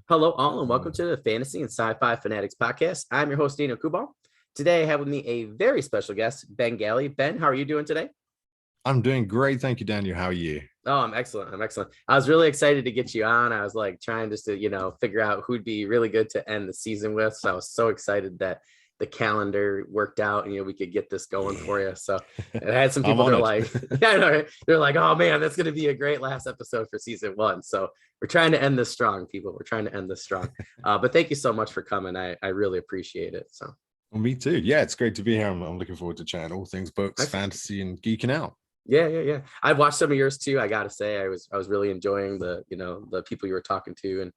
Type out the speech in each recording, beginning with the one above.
Hello, all, and welcome to the Fantasy and Sci-Fi Fanatics podcast. I'm your host, Daniel Coolbaugh. Today, I have with me a very special guest, Ben Galley. Ben, how are you doing today? I'm doing great. Thank you, Daniel. How are you? Oh, I'm excellent. I'm excellent. I was really excited to get you on. I was like trying just to, figure out who'd be really good to end the season with. So I was so excited that the calendar worked out and we could get this going for you. So I had some people that are like, yeah, I know, right? They're like, oh man, that's gonna be a great last episode for season one. So we're trying to end this strong, people. We're trying to end this strong. But thank you so much for coming. I really appreciate it. So Well, me too. Yeah, it's great to be here. I'm looking forward to chatting all things books, fantasy, and geeking out. Yeah. I've watched some of yours too. I gotta say, I was really enjoying the people you were talking to, and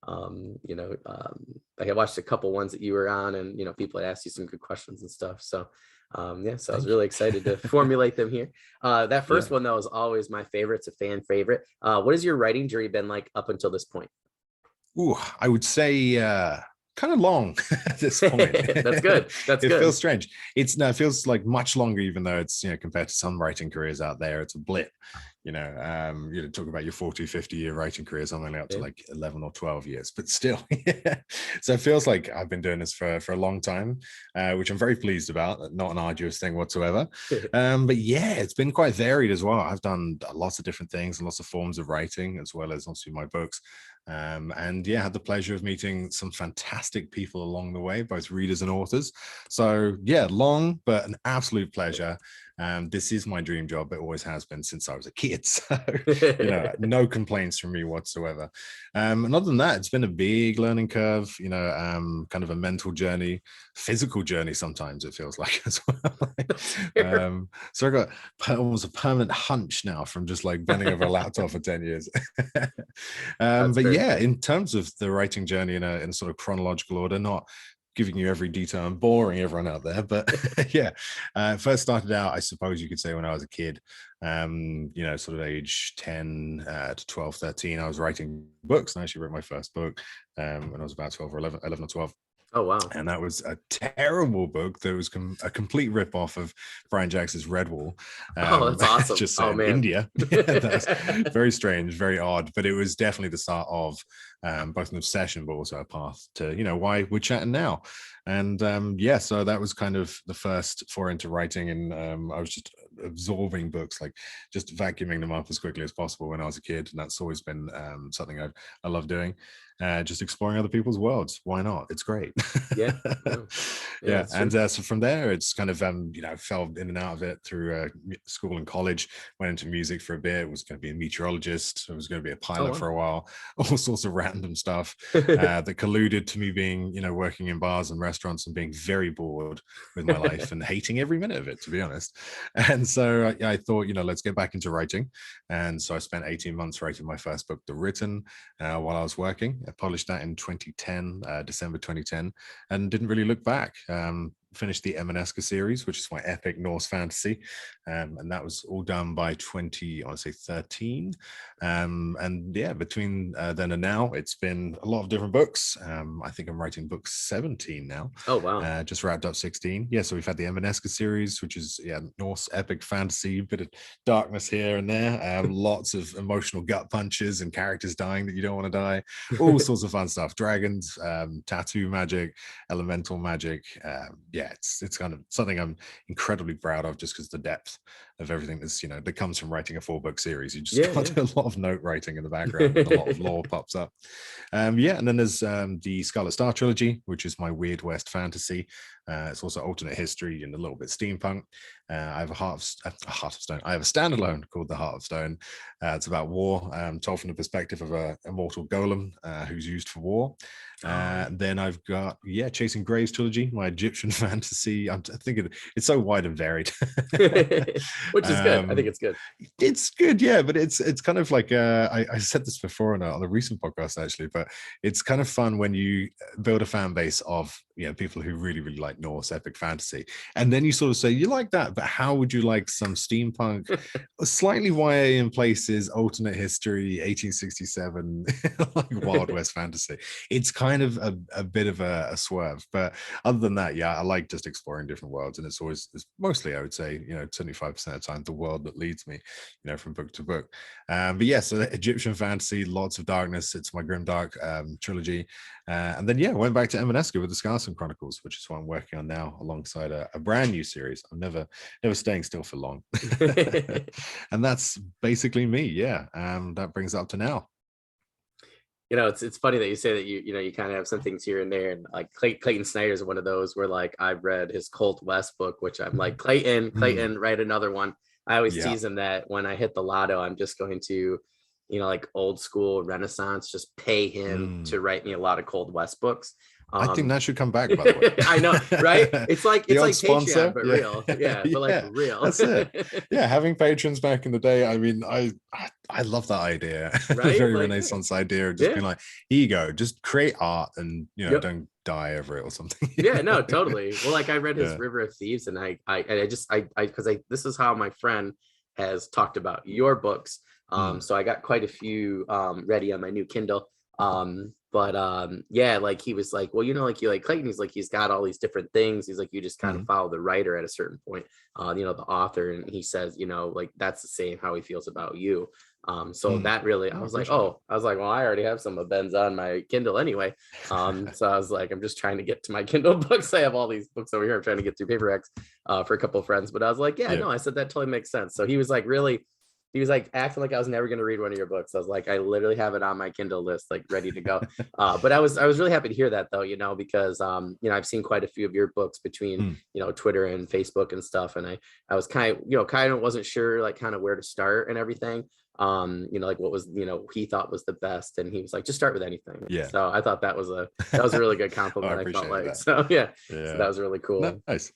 I had watched a couple ones that you were on, and people had asked you some good questions and stuff. So so I was really excited to formulate them here. That first one though is always my favorite. It's a fan favorite. What has your writing journey been like up until this point? Ooh, I would say kind of long at this point. That's good. That's good. It feels strange. It feels like much longer, even though it's compared to some writing careers out there, it's a blip. Talk about your 40, 50-year writing careers. I'm only up to like 11 or 12 years, but still. So it feels like I've been doing this for a long time, which I'm very pleased about. Not an arduous thing whatsoever. But yeah, it's been quite varied as well. I've done lots of different things and lots of forms of writing, as well as obviously my books. And yeah, had the pleasure of meeting some fantastic people along the way, both readers and authors. So yeah, long, but an absolute pleasure. This is my dream job. It always has been since I was a kid. So, no complaints from me whatsoever. And other than that, it's been a big learning curve, kind of a mental journey, physical journey. Sometimes it feels like as well. So I got almost a permanent hunch now from just like bending over a laptop for 10 years. But yeah, in terms of the writing journey in a sort of chronological order, not giving you every detail and boring everyone out there, but yeah, first started out, I suppose you could say, when I was a kid, sort of age 10 to 12, 13, I was writing books, and I actually wrote my first book when I was about 12 or 11 or 12. Oh, wow. And that was a terrible book that was a complete rip-off of Brian Jackson's Redwall. Oh, that's awesome. Just man. India. That's very strange, very odd, but it was definitely the start of both an obsession, but also a path to, why we're chatting now. And so that was kind of the first foray into writing. And I was just absorbing books, like just vacuuming them up as quickly as possible when I was a kid. And that's always been something I love doing. Just exploring other people's worlds. Why not? It's great. Yeah. Yeah. And so from there, it's kind of, fell in and out of it through school and college, went into music for a bit, was going to be a meteorologist. I was going to be a pilot for a while, all sorts of random stuff that colluded to me being, working in bars and restaurants and being very bored with my life and hating every minute of it, to be honest. And so I thought, let's get back into writing. And so I spent 18 months writing my first book, The Written, while I was working. I published that in 2010, December 2010, and didn't really look back. Finished the Emaneska series, which is my epic Norse fantasy, and that was all done by 2013. And yeah, between then and now, it's been a lot of different books. I think I'm writing book 17 now. Oh, wow. Just wrapped up 16. Yeah, so we've had the Emaneska series, which is Norse epic fantasy, bit of darkness here and there, lots of emotional gut punches and characters dying that you don't want to die, all sorts of fun stuff, dragons, tattoo magic, elemental magic. It's kind of something I'm incredibly proud of, just because the depth of everything that's that comes from writing a 4-book series. You just got a lot of note writing in the background, and a lot of lore pops up. And then there's the Scarlet Star trilogy, which is my Weird West fantasy. It's also alternate history and a little bit steampunk. I have a Heart of Stone. I have a standalone called The Heart of Stone. It's about war, told from the perspective of a immortal golem who's used for war. Then I've got Chasing Graves trilogy, my Egyptian fantasy. I'm thinking it's so wide and varied, which is good. I think it's good. It's good, yeah, but it's kind of like I said this before on a recent podcast actually, but it's kind of fun when you build a fan base of people who really, really like Norse epic fantasy. And then you sort of say, you like that, but how would you like some steampunk, slightly YA in places, alternate history, 1867, like Wild West fantasy? It's kind of a bit of a swerve. But other than that, yeah, I like just exploring different worlds. And it's mostly, I would say, 75% of the time, the world that leads me, from book to book. But yeah, so Egyptian fantasy, lots of darkness. It's my grimdark trilogy. And then, yeah, went back to Emaneska with the Scarson Chronicles, which is what I'm working on now alongside a brand new series. I'm never staying still for long. And that's basically me. Yeah. That brings it up to now. It's funny that you say that you kind of have some things here and there, and like Clayton Snyder is one of those where like I've read his Colt West book, which I'm like, Clayton, write another one. I always tease him that when I hit the lotto, I'm just going to, like old school Renaissance, just pay him to write me a lot of Cold West books. I think that should come back, by the way. I know, right? It's like sponsor, Patreon, but real. Yeah, but like real. That's it. Yeah, having patrons back in the day. I mean, I love that idea. Right? The very Renaissance idea of just being like, here you go, just create art and don't die over it or something. Yeah, no, totally. Well, like I read his River of Thieves, and I because this is how my friend has talked about your books. So I got quite a few ready on my new Kindle. Yeah, like he was like, well, like you like Clayton, he's like, he's got all these different things. He's like, you just kind of follow the writer at a certain point, the author. And he says, like that's the same how he feels about you. So that really, I was like, well, I already have some of Ben's on my Kindle anyway. So I was like, I'm just trying to get to my Kindle books. I have all these books over here. I'm trying to get through paperbacks for a couple of friends, but I was like, no, I said that totally makes sense. So he was like, acting like I was never going to read one of your books. I was like, I literally have it on my Kindle list, like ready to go. But I was really happy to hear that though, because, I've seen quite a few of your books between, Twitter and Facebook and stuff. And I was kind of wasn't sure like kind of where to start and everything. Like what was, he thought was the best. And he was like, just start with anything. Yeah. So I thought that was a really good compliment. I felt like, that. So that was really cool. Nice.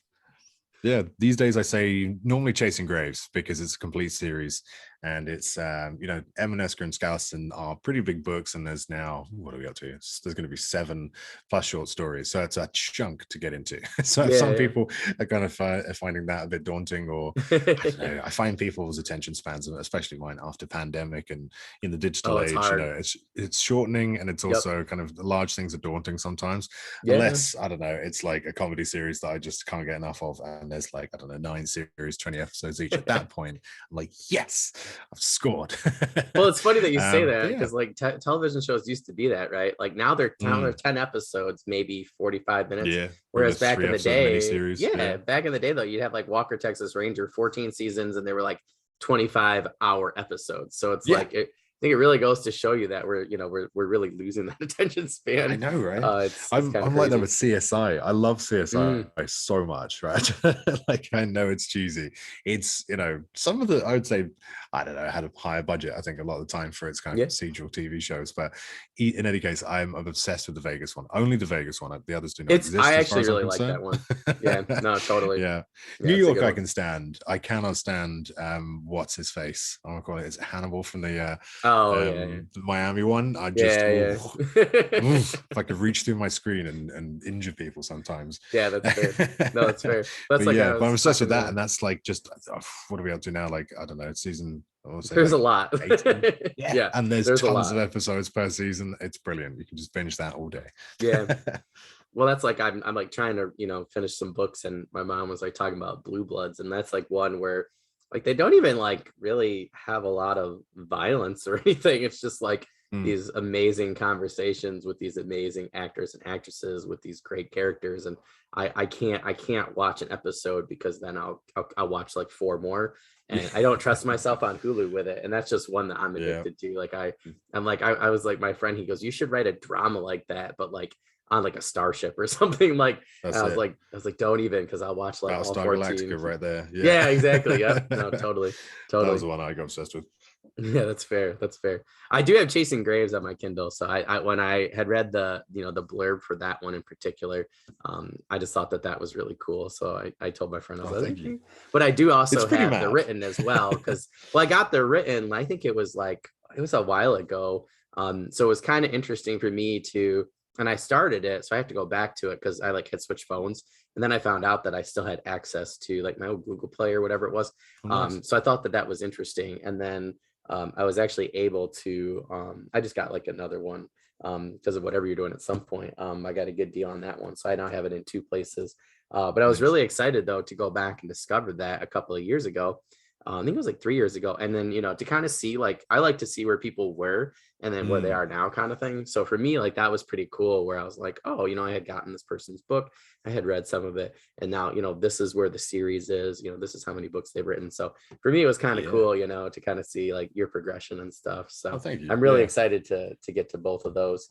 Yeah, these days I say normally Chasing Graves because it's a complete series, and it's Emaneska and Skousen are pretty big books, and there's now, what are we up to? There's going to be 7+ short stories, so it's a chunk to get into. So some people are kind of finding that a bit daunting, or I find people's attention spans, especially mine, after pandemic and in the digital age, it's shortening, and it's also kind of the large things are daunting sometimes. Unless I don't know, it's like a comedy series that I just can't get enough of, and there's like, I don't know, 9 series, 20 episodes each. At that point, I'm like, yes, I've scored. Well, it's funny that you say that, because like television shows used to be that, right? Like now they're 10 episodes, maybe 45 minutes. Yeah. Whereas back in the day, back in the day though, you'd have like Walker, Texas Ranger, 14 seasons, and they were like 25-hour episodes. So it's like I think it really goes to show you that we're really losing that attention span. I know, right? I'm like that with CSI. I love CSI so much, right? Like I know it's cheesy. It's some of the, I would say, I don't know, had a higher budget, I think, a lot of the time for its kind of procedural TV shows. But in any case, I'm obsessed with the Vegas one. Only the Vegas one. The others do not exist. I actually really like that one. Yeah, no, totally. Yeah. New York I can stand. I cannot stand what's his face? I want to call it. It's Hannibal from the the Miami one. I just if I could reach through my screen and injure people sometimes. Yeah, that's fair. No, that's fair. That's but but I'm obsessed with that, and that's like just what are we up to now? Like I don't know, season. There's a lot. And there's tons of episodes per season. It's brilliant. You can just binge that all day. Yeah. Well, that's like I'm like trying to finish some books, and my mom was like talking about Blue Bloods, and that's like one where like they don't even like really have a lot of violence or anything. It's just like these amazing conversations with these amazing actors and actresses with these great characters, and I can't watch an episode because then I'll watch like 4 more, and I don't trust myself on Hulu with it, and that's just one that I'm addicted to. Like I was like, my friend, he goes, you should write a drama like that, but like on like a starship or something. Like I was like, don't even, because I'll watch like all 14. Galactica right there. Yeah, exactly. Yeah, no, totally. That was the one I got obsessed with. Yeah, that's fair. I do have Chasing Graves on my Kindle, so I when I had read the the blurb for that one in particular, I just thought that was really cool. So I told my friend, I was like, but I do also have the written as well, because I got the written, I think it was a while ago. So it was kind of interesting for me to and I started it, so I have to go back to it because I like had switched phones, and then I found out that I still had access to like my old Google Play or whatever it was. Oh, nice. So I thought that that was interesting, and then I was actually able to. I just got like another one because of whatever you're doing at some point. I got a good deal on that one, so I now have it in two places. But I was Nice. really excited though to go back and discover that a couple of years ago. I think it was like 3 years ago. And then, to kind of see, like, I like to see where people were and then where they are now kind of thing. So for me, like, that was pretty cool where I was like, oh, I had gotten this person's book. I had read some of it. And now, this is where the series is, this is how many books they've written. So for me, it was kind of cool, to kind of see like your progression and stuff. Oh, So thank you. I'm really excited to get to both of those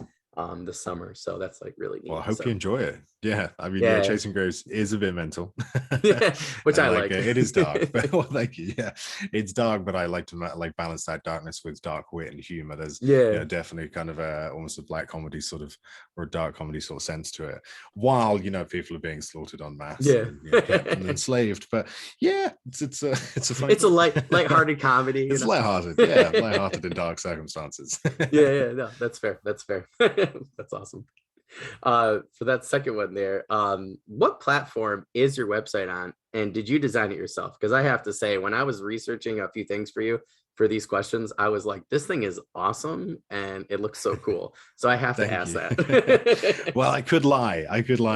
this summer. So that's like really neat. Well, I hope So you enjoy it. Yeah, I mean, yeah, Chasing Graves is a bit mental. yeah, which I like. It is dark, but well, thank you. Yeah, it's dark, but I like to like balance that darkness with dark wit and humor. There's definitely kind of almost a black comedy sort of, or a dark comedy sort of sense to it. While people are being slaughtered en masse and kept and enslaved, but yeah, it's a funny it's a light-hearted comedy. It's lighthearted, yeah, lighthearted in dark circumstances. Yeah, no, that's fair. That's fair. That's awesome. For that second one there, what platform is your website on, and did you design it yourself? Because I have to say, when I was researching a few things for you for these questions, I was like, this thing is awesome and it looks so cool. So I have to ask that. Well, I could lie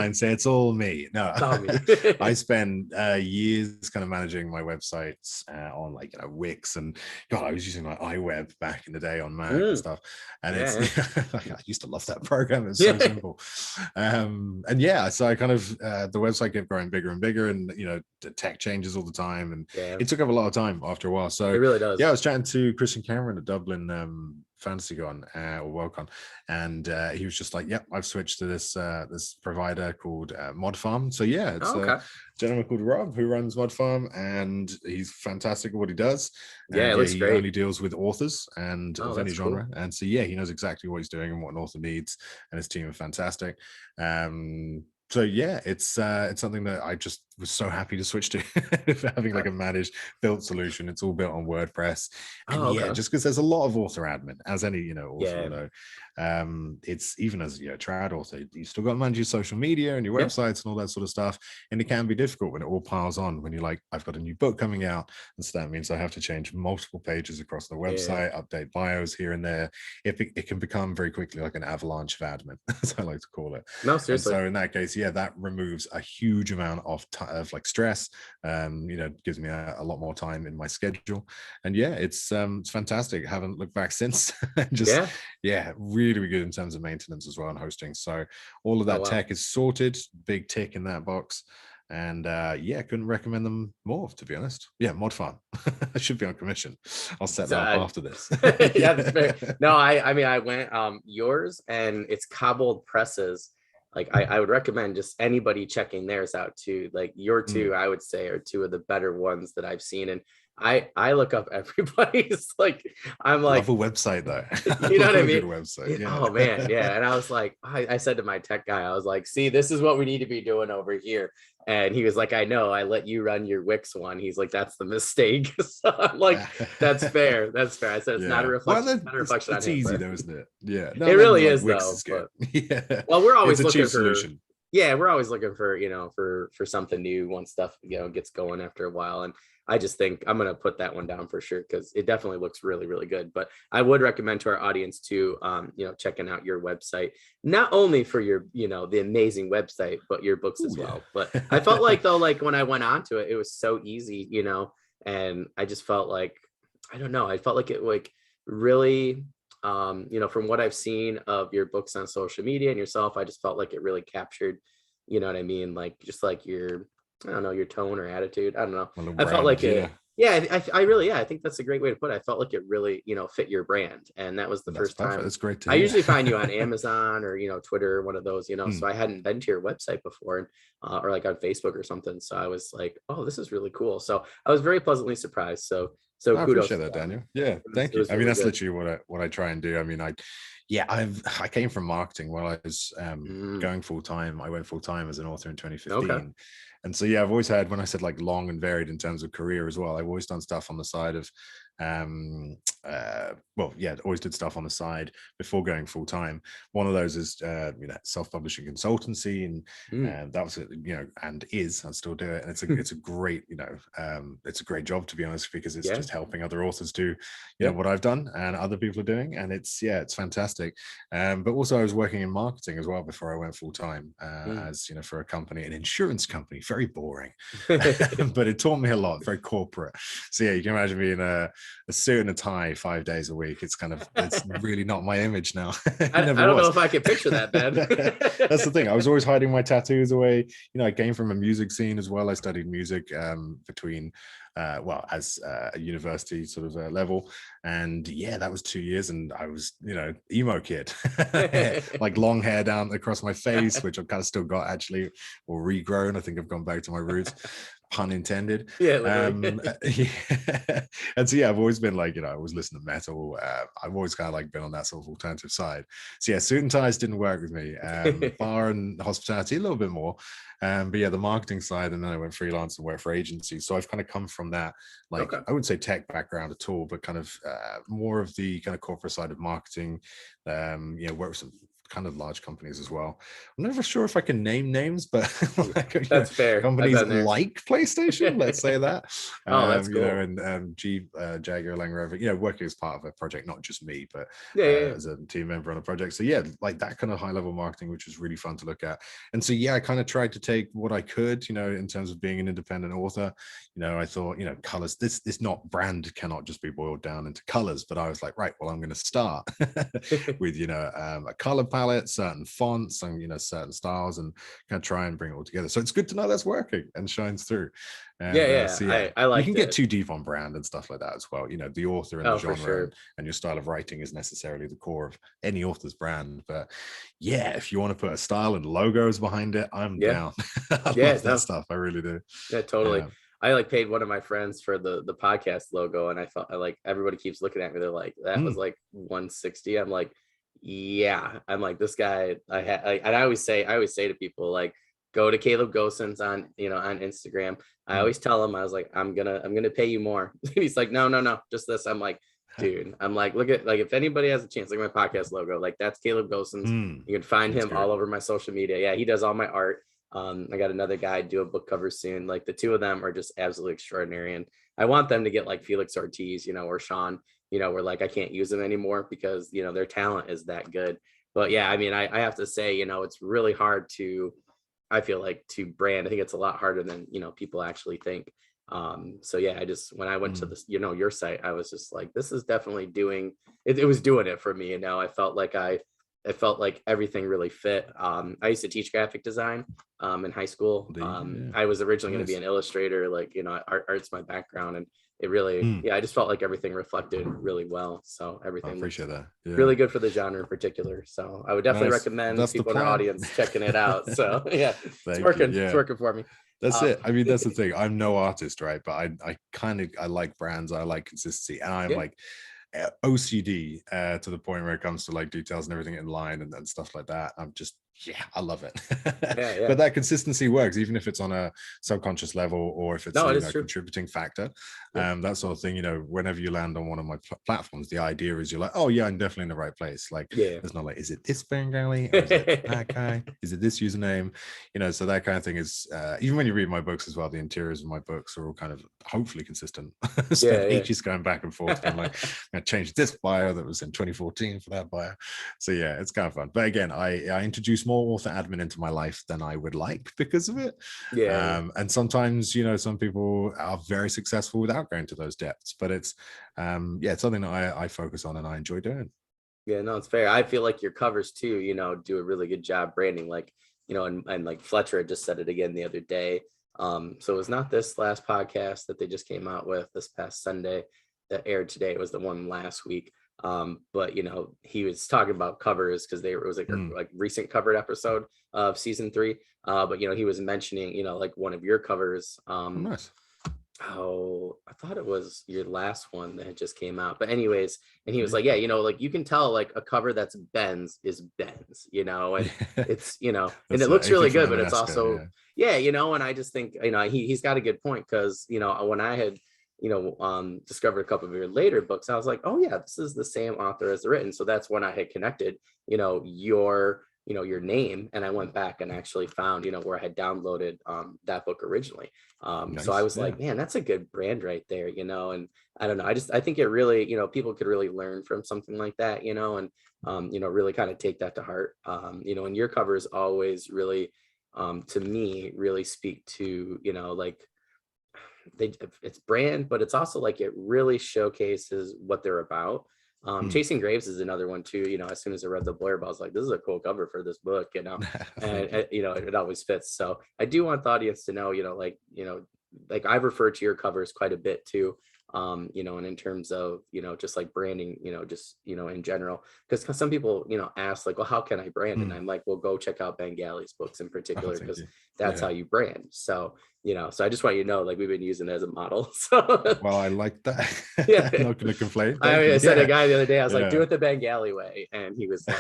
and say it's all me. No, me. I spend years kind of managing my websites on like Wix, and God, I was using like iWeb back in the day on Mac and stuff. And it's I used to love that program. It's so simple. And so I kind of the website kept growing bigger and bigger, and the tech changes all the time, and it took up a lot of time after a while. So it really does. Yeah, I was chatting to Christian Cameron at Dublin FantasyCon or Worldcon, and he was just like, "Yep, I've switched to this this provider called Mod Farm." So yeah, it's a gentleman called Rob who runs Mod Farm, and he's fantastic at what he does. Yeah, it looks he great. only deals with authors and of any genre, cool. And so he knows exactly what he's doing and what an author needs, and his team are fantastic. So yeah, it's something that I just was so happy to switch to, having like a managed built solution. It's all built on WordPress, and just because there's a lot of author admin, as any author will know. It's even as a trad author, you still got to manage your social media and your websites and all that sort of stuff, and it can be difficult when it all piles on. When you're like, I've got a new book coming out, and so that means I have to change multiple pages across the website, update bios here and there. It can become very quickly like an avalanche of admin, as I like to call it. No, seriously. And so in that case, that removes a huge amount of like stress. Gives me a lot more time in my schedule, and it's fantastic. Haven't looked back since. Just really good in terms of maintenance as well and hosting. So all of that tech is sorted. Big tick in that box. And couldn't recommend them more, to be honest. Mod Farm. I should be on commission. I'll set that up after this. That's fair. No, I mean I went yours, and it's Cobbled Presses. Like I would recommend just anybody checking theirs out too. Like your two, I would say, are two of the better ones that I've seen. And I look up everybody's like, I'm like, love a website though. You know what I mean? Good website. Yeah. Oh man, yeah. And I was like, I said to my tech guy, I was like, see, this is what we need to be doing over here. And he was like, I know, I let you run your Wix one. He's like, that's the mistake. So I'm like, that's fair. That's fair. I said, it's not a reflection. Not a reflection. It's easy though, isn't it? Yeah. No, it really is Wix though. Is but, well, we're always looking for solution. Yeah, we're always looking for, for something new once stuff, gets going after a while. And I just think I'm going to put that one down for sure, because it definitely looks really, really good. But I would recommend to our audience to, checking out your website, not only for your, the amazing website, but your books as well. But I felt like though, like when I went onto it, it was so easy, and I just felt like, I don't know, I felt like it like really, from what I've seen of your books on social media and yourself, I just felt like it really captured, you know what I mean? Like, just like your, I don't know, your tone or attitude. I don't know. I felt like it. Yeah, I really, I think that's a great way to put it. I felt like it really, fit your brand. And that was the first time. That's great to hear. I usually find you on Amazon or, Twitter, one of those, so I hadn't been to your website before, or like on Facebook or something. So I was like, oh, this is really cool. So I was very pleasantly surprised. So I appreciate that, Daniel. Yeah, thank you. I mean, that's literally what I try and do. I mean, I came from marketing while I was going full time. I went full time as an author in 2015. Okay. And so, I've always had, when I said like long and varied in terms of career as well, I've always done stuff on the side of well, yeah, always did stuff on the side before going full time. One of those is self-publishing consultancy, Mm, and that was and I still do it, and it's a great it's a great job, to be honest, because it's yeah, just helping other authors do yeah. what I've done and other people are doing, and it's fantastic. But also I was working in marketing as well before I went full time, Mm. as for a company, an insurance company, very boring, but it taught me a lot, very corporate. So yeah, you can imagine being a suit and a tie 5 days a week. It's really not my image now. It I never don't know was. if I could picture that, man. That's the thing. I was always hiding my tattoos away. I came from a music scene as well. I studied music between as a university sort of level, and yeah, that was 2 years, and I was emo kid, like long hair down across my face, which I've kind of still got, actually, or regrown. I think I've gone back to my roots, pun intended. Yeah, literally. Yeah. And so yeah, I've always been like, I always listen to metal. I've always kind of like been on that sort of alternative side. So yeah, suit and ties didn't work with me. Bar and hospitality a little bit more, but yeah, the marketing side, and then I went freelance and worked for agencies. So I've kind of come from that, like, Okay. I wouldn't say tech background at all, but kind of more of the kind of corporate side of marketing. Work with some kind of large companies as well. I'm never sure if I can name names, but like, That's fair. I've companies been there. like PlayStation, let's say that. Oh, that's cool. And Jaguar Land Rover, working as part of a project, not just me, but Yeah, yeah, yeah. as a team member on a project. So yeah, like that kind of high level marketing, which was really fun to look at. And so yeah, I kind of tried to take what I could, in terms of being an independent author. I thought, colors, this not brand cannot just be boiled down into colors. But I was like, right, well, I'm going to start with a color palette, certain fonts, and certain styles, and kind of try and bring it all together. So it's good to know that's working and shines through. And Yeah, so yeah. yeah, I you liked can get it. too deep on brand and stuff like that as well. The author and the Oh, for genre, sure. and your style of writing is necessarily the core of any author's brand. But yeah, if you want to put a style and logos behind it, I'm Yeah. down. I Yeah, love that no. stuff. I really do. Yeah, totally. Yeah. I like paid one of my friends for the podcast logo, and I thought, like, everybody keeps looking at me. They're like, that was Mm, like 160. I'm like, yeah. I'm like, this guy. And I always say to people, like, go to Caleb Gosens on on Instagram. I mm. always tell him, I was like, I'm gonna pay you more. He's like, no, just this. I'm like, dude. I'm like, look at, like, if anybody has a chance, like my podcast logo, like, that's Caleb Gosens. You can find That's him all good. over my social media. Yeah, he does all my art. I got another guy do a book cover soon. Like, the two of them are just absolutely extraordinary, and I want them to get like Felix Ortiz, or Sean, where, like, I can't use them anymore because their talent is that good. But yeah, I mean, I have to say, it's really hard to, I feel like, to brand. I think it's a lot harder than people actually think. So yeah, I just, when I went to Mm, this, your site, I was just like, this is definitely doing it. It was doing it for me. I felt like everything really fit. I used to teach graphic design in high school. yeah. I was originally going to be Nice. an illustrator, like, art's my background, and it really, Mm, yeah, I just felt like everything reflected really well. So I everything looked appreciate that. Yeah. really good for the genre in particular. So I would definitely Nice. recommend That's the people in our plan. audience checking it out. So yeah, it's Thank you. working. It's Yeah. working for me. That's Um, it. I mean, that's the thing. I'm no artist, right? But I kind of, I like brands. I like consistency, and I'm yeah, like OCD to the point where it comes to like details and everything in line and stuff like that. I'm just, yeah, I love it. yeah, yeah. But that consistency works, even if it's on a subconscious level, or if it's No, a, it is a true. contributing factor. Yeah, That sort of thing. Whenever you land on one of my platforms, the idea is you're like, oh yeah, I'm definitely in the right place. Like, yeah. it's not like, is it this Bengali or is it that guy? Is it this username? So that kind of thing is, even when you read my books as well, the interiors of my books are all kind of hopefully consistent. Spent Yeah, ages going back and forth, being like, I changed this bio that was in 2014 for that bio. So yeah, it's kind of fun. But again, I introduce more author admin into my life than I would like because of it. yeah. And sometimes, some people are very successful without going to those depths, but it's something that I focus on and I enjoy doing. Yeah, no, it's fair. I feel like your covers too, do a really good job branding. Like, and like Fletcher had just said it again the other day. So it was not this last podcast that they just came out with this past Sunday that aired today. It was the one last week. But he was talking about covers because it was like Mm. like recent covered episode of season 3. But he was mentioning, like one of your covers. Oh, nice. Oh, I thought it was your last one that had just came out. But anyways, and he was Yeah. like, yeah, like you can tell like a cover that's Ben's is Ben's, and it's, and That's it looks anything really from good, but it's Emaneska, also, yeah. yeah, and I just think, he's got a good point because, when I had discovered a couple of your later books, I was like, oh yeah, this is the same author as the written. So that's when I had connected, your name, and I went back and actually found, where I had downloaded that book originally. So I Nice. was Yeah. like, man, that's a good brand right there, and I don't know, I think it really, people could really learn from something like that, and really kind of take that to heart. And your covers always really, to me, really speak to, like they it's brand, but it's also like it really showcases what they're about. Chasing Graves is another one too. As soon as I read the blurb, I was like, this is a cool cover for this book, Thank you. and it always fits. So I do want the audience to know, like I've referred to your covers quite a bit too. And in terms of, just like branding, just, in general, because some people, ask like, well, how can I brand? And Mm. I'm like, well, go check out Bengalley's books in Oh, particular, thank because you. that's Yeah. how you brand. So, so I just want you to know, like, we've been using it as a model. So Well, I like that. yeah. I'm not going to complain. I Thank mean, I you. said a Yeah. guy the other day, I was like, do Yeah. it the Bengali way. And he was like,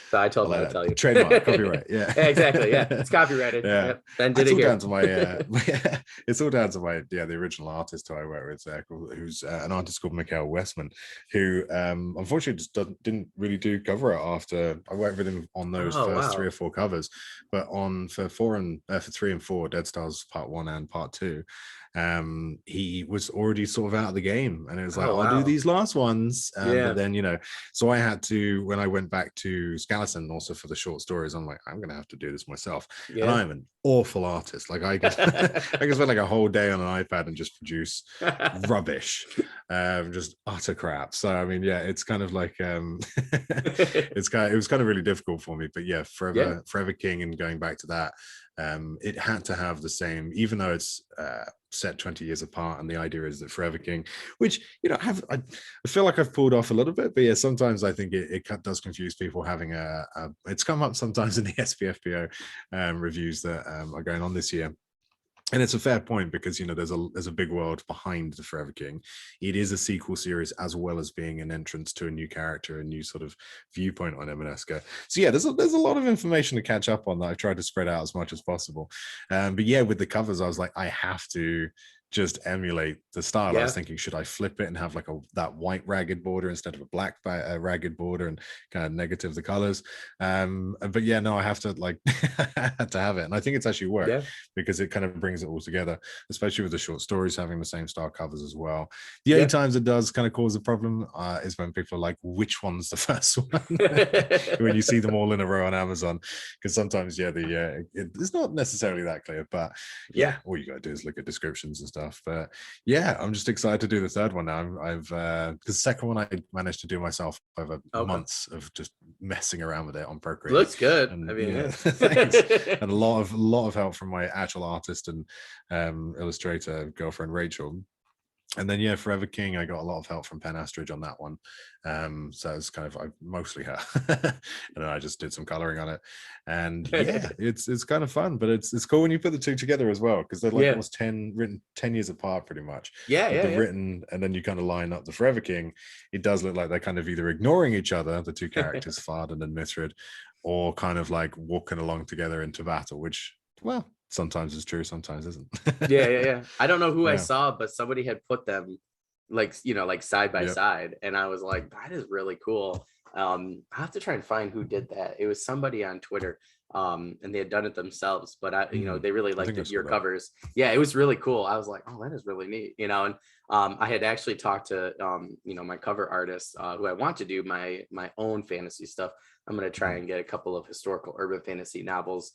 so I I told him like I would tell that. you. Trademark, copyright. Yeah. Yeah, exactly. Yeah. It's copyrighted. Yeah. Yep. Ben did It's it all down here. to my it's all down to my the original artist who I work with, who's an artist called Mikhail Westman, who unfortunately just didn't really do cover art after I worked with him on those Oh, first 3 or wow. 4 covers, but on for 3 and 4, Dead Stars Part 1 and Part 2, he was already sort of out of the game, and it was like, Oh, I'll do wow. these last ones, but Yeah. then so I had to, when I went back to Skeleton also for the short stories, I'm like, I'm gonna have to do this myself, and Yeah. I'm an awful artist. Like I could I could spend like a whole day on an iPad and just produce rubbish, just utter crap. So I mean, yeah, it's kind of like it was kind of really difficult for me, but yeah, Yeah. Forever King, and going back to that, it had to have the same, even though it's set 20 years apart, and the idea is that Forever King, which I feel like I've pulled off a little bit, but yeah, sometimes I think it does confuse people having it's come up sometimes in the SPFPO reviews that are going on this year. And it's a fair point, because there's a big world behind the Forever King. It is a sequel series, as well as being an entrance to a new character, a new sort of viewpoint on Emaneska. So yeah, there's a lot of information to catch up on that I've tried to spread out as much as possible. But yeah, with the covers, I was like, I have to just emulate the style. I was Yeah. thinking, should I flip it and have like that white ragged border instead of a black ragged border, and kind of negative the colors? But yeah, no, I have to like I had to have it, and I think it's actually worked, Yeah. because it kind of brings it all together, especially with the short stories having the same style covers as well. The only Yeah. times it does kind of cause a problem is when people are like, which one's the first one? When you see them all in a row on Amazon, because sometimes, yeah, it's not necessarily that clear, but Yeah. yeah, all you gotta do is look at descriptions and stuff. But yeah, I'm just excited to do the third one now. I've the second one I managed to do myself over Okay. months of just messing around with it on Procreate, Looks good. I and mean, yeah, yeah. thanks, and a lot of help from my actual artist and illustrator girlfriend Rachel. And then yeah, Forever King, I got a lot of help from Pen Astridge on that one. So it's kind of mostly her, and then I just did some coloring on it. And yeah, it's kind of fun, but it's cool when you put the two together as well, because they're like Yeah. almost 10 years apart pretty much. Yeah. With Yeah. the Yeah. written, and then you kind of line up the Forever King, it does look like they're kind of either ignoring each other, the two characters, Farden and Mithrid, or kind of like walking along together into battle, which, well, sometimes is true, sometimes isn't. Yeah. Yeah. Yeah. I don't know who I Yeah. saw, but somebody had put them like, like side by Yep. side. And I was like, that is really cool. I have to try and find who did that. It was somebody on Twitter. And they had done it themselves, but they really I think liked I saw your that. covers. Yeah, it was really cool. I was like, oh, that is really neat, and I had actually talked to my cover artist, who I want to do my own fantasy stuff. I'm gonna try and get a couple of historical urban fantasy novels.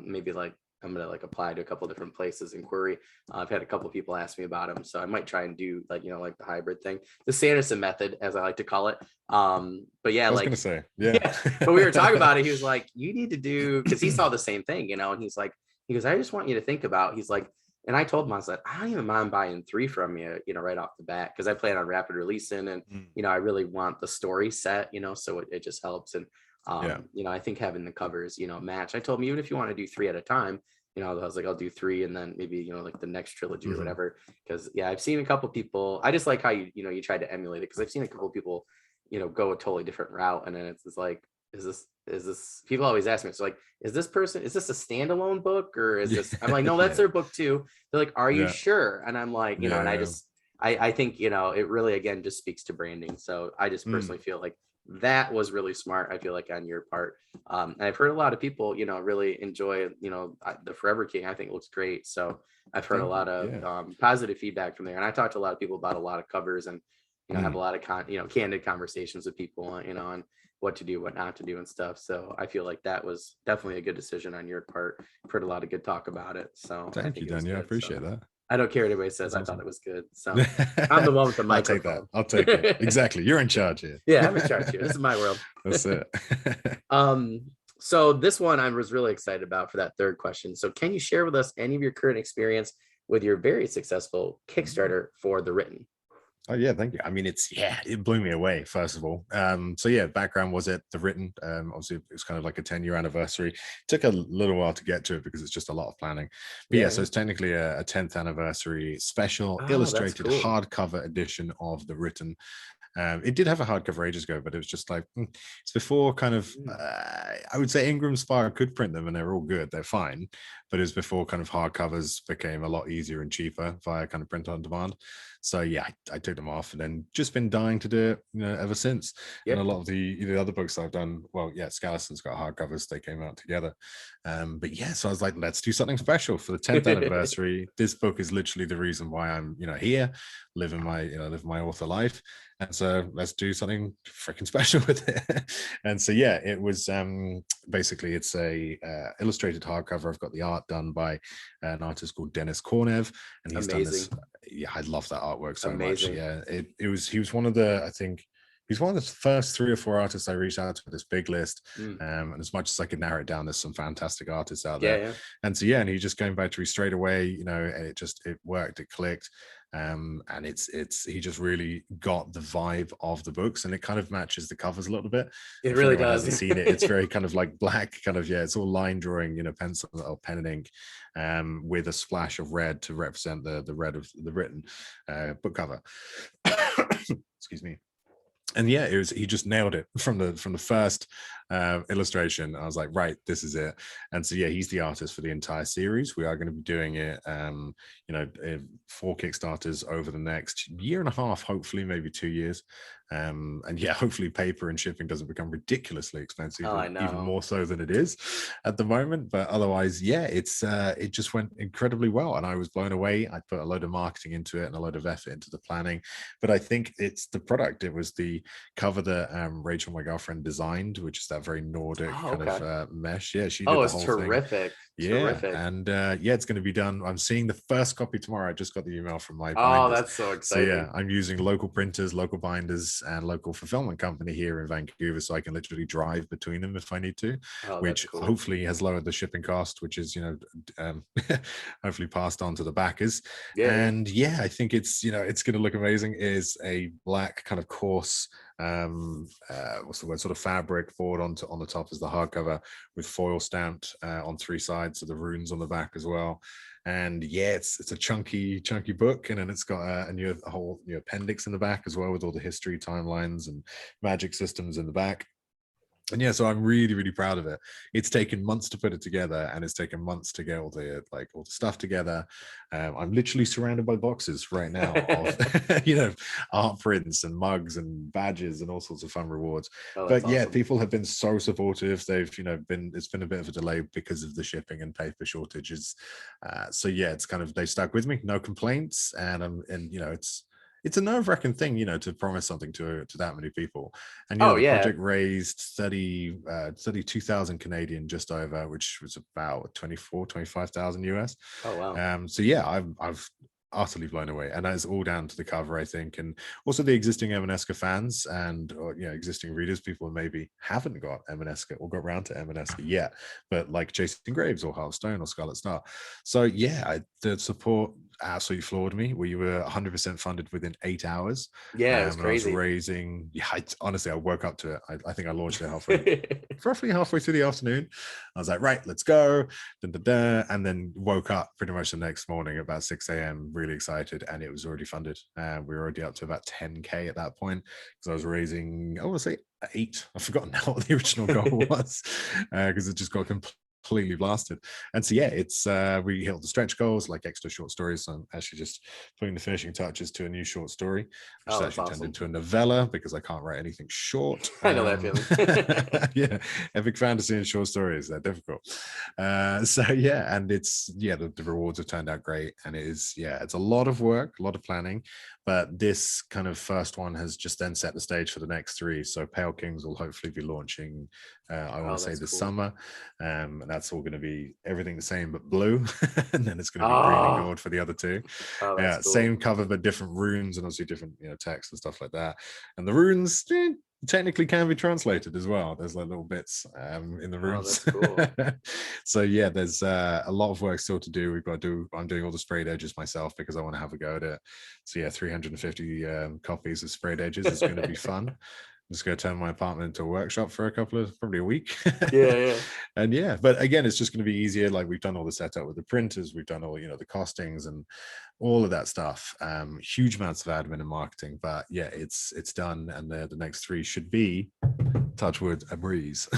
Maybe like I'm gonna like apply to a couple different places and query. I've had a couple people ask me about them, so I might try and do like like the hybrid thing, the Sanderson method, as I like to call it. But yeah, I was like gonna say, yeah. yeah, but we were talking about it. He was like, you need to do, because he saw the same thing, and he's like, he goes, I just want you to think about, he's like, and I told him, I was like, I don't even mind buying 3 from you, right off the bat, because I plan on rapid releasing, and Mm. I really want the story set, so it just helps. And Yeah. I think having the covers, match. I told him, even if you want to do 3 at a time, I was like, I'll do 3, and then maybe, like the next trilogy or whatever. Because yeah, I've seen a couple people. I just like how you tried to emulate it, because I've seen a couple people, go a totally different route, and then it's like, is this people always ask me, it's like, is this a standalone book, or is Yeah, this, I'm like, no, that's yeah, their book too. They're like, are you yeah, sure? And I'm like, and I yeah. just, I think, it really, again, just speaks to branding. So I just Mm, personally feel like that was really smart, I feel like, on your part. And I've heard a lot of people, really enjoy, the Forever King. I think it looks great. So I've heard a thank you. lot of Yeah. positive feedback from there. And I talked to a lot of people about a lot of covers, and, have a Mm. lot of candid conversations with people, on what to do, what not to do, and stuff. So I feel like that was definitely a good decision on your part. I've heard a lot of good talk about it. So I Thank think you, it was Dan. Yeah, I good. So appreciate that. I don't care what anybody says. That's I thought awesome. it was good. So I'm the one with the I'll take that. microphone. I'll take it. Exactly. You're in charge here. Yeah, I'm in charge here. This is my world. That's it. um, so this one I was really excited about for that third question. So can you share with us any of your current experience with your very successful Kickstarter for The Written? Oh yeah, thank you. I mean, it blew me away, first of all. So yeah, background was it The Written. Obviously it was kind of like a 10-year anniversary. Took a little while to get to it because it's just a lot of planning. But yeah, Yeah, so yeah. it's technically a 10th anniversary special Oh, that's illustrated cool. hardcover edition of The Written. It did have a hardcover ages ago, but it was just like it's before kind of Mm. I would say Ingram Spark could print them and they're all good, they're fine, but it was before kind of hardcovers became a lot easier and cheaper via kind of print on demand. So yeah, I took them off and then just been dying to do it, ever since. And a Yep. lot of the other books I've done, well, yeah, Scalason's got hardcovers, they came out together. But yeah, so I was like, let's do something special for the 10th anniversary. This book is literally the reason why I'm, here, living my author life. And so let's do something freaking special with it. And so yeah, it was basically it's a illustrated hardcover. I've got the art done by an artist called Dennis Kornev, and he's done this. Amazing. Yeah, I love that artwork so much. Amazing. Yeah, he was one of the, I think he's one of the first 3 or 4 artists I reached out to with this big list. Mm. And as much as I could narrow it down, there's some fantastic artists out Yeah, there. yeah. And so yeah, and he just came back to me straight away, and it worked, it clicked. And he just really got the vibe of the books, and it kind of matches the covers a little bit. It If really anyone hasn't does. seen it, it's very kind of like black, kind of, yeah, it's all line drawing, pencil or pen and ink, with a splash of red to represent the red of the written book cover. Excuse me. And yeah, he just nailed it from the first illustration. I was like, right, this is it. And so yeah, he's the artist for the entire series. We are going to be doing it 4 Kickstarters over the next year and a half, hopefully maybe 2 years. And yeah, hopefully paper and shipping doesn't become ridiculously expensive, Oh, I even know. more so than it is at the moment. But otherwise, yeah, it just went incredibly well, and I was blown away. I put a load of marketing into it and a load of effort into the planning, but I think it's the product. It was the cover that Rachel, my girlfriend, designed, which is that very Nordic Oh, kind okay. of mesh. Yeah, she did Oh, the it's whole thing. terrific. Yeah, Terrific. and yeah, it's going to be done. I'm seeing the first copy tomorrow. I just got the email from my Oh, binders. that's so So yeah, exciting. I'm using local printers, local binders, and local fulfillment company here in Vancouver, so I can literally drive between them if I need to, Oh, that's which cool. hopefully has lowered the shipping cost, which is hopefully passed on to the backers. Yeah, yeah. And yeah, I think it's it's going to look amazing. It is a black kind of coarse what's the word, sort of fabric forward on the top as the hardcover, with foil stamped on 3 sides, so the runes on the back as well. And yeah, it's a chunky book, and then it's got a whole new appendix in the back as well, with all the history, timelines, and magic systems in the back. And yeah, so I'm really, really proud of it. It's taken months to put it together, and it's taken months to get all the stuff together. I'm literally surrounded by boxes right now of art prints and mugs and badges and all sorts of fun rewards. Oh, that's But yeah, awesome. people have been so supportive. They've it's been a bit of a delay because of the shipping and paper shortages. So yeah, it's kind of, they stuck with me, no complaints, and it's a nerve-wracking thing, to promise something to that many people. And Oh, the yeah. project raised 32,000 Canadian, just over, which was about 25,000 US. Oh, wow. So yeah, I've utterly blown away, and that is all down to the cover, I think, and also the existing Emaneska fans and existing readers, people who maybe haven't got Emaneska or got around to Emaneska yet, but like Chasing Graves or Hearthstone or Scarlet Star. So yeah, the support absolutely floored me. We were 100% funded within 8 hours. Yeah, it was And I was crazy. raising, yeah, honestly, I woke up to it. I think I launched it roughly halfway through the afternoon. I was like, right, let's go. Dun, dun, dun, and then woke up pretty much the next morning about 6 a.m. really excited, and it was already funded. We were already up to about 10K at that point, because I was raising, I want to say 8. I've forgotten now what the original goal was, because it just got completely blasted. And so yeah, it's we hit the stretch goals, like extra short stories. So I'm actually just putting the finishing touches to a new short story, which is actually turned into a novella, because I can't write anything short. I know that feeling. Yeah, epic fantasy and short stories, they're difficult. So yeah, and it's, yeah, the rewards have turned out great, and it is, yeah, it's a lot of work, a lot of planning, but this kind of first one has just then set the stage for the next 3. So Pale Kings will hopefully be launching, I want to say this summer, and that's all going to be everything the same but blue, and then it's going to be green and gold for the other 2. Yeah, cool. Same cover but different runes, and obviously different, you know, text and stuff like that. And the runes technically can be translated as well. There's like little bits in the runes. Cool. So yeah, there's a lot of work still to do. We've got to do, I'm doing all the sprayed edges myself, because I want to have a go at it. So yeah, 350 copies of sprayed edges is going to be fun. I'm just going to turn my apartment into a workshop for probably a week. Yeah. And yeah, but again, it's just going to be easier. Like, we've done all the setup with the printers, we've done all, you know, the costings and all of that stuff. Huge amounts of admin and marketing, but yeah, it's done. And the next 3 should be, touch wood, a breeze.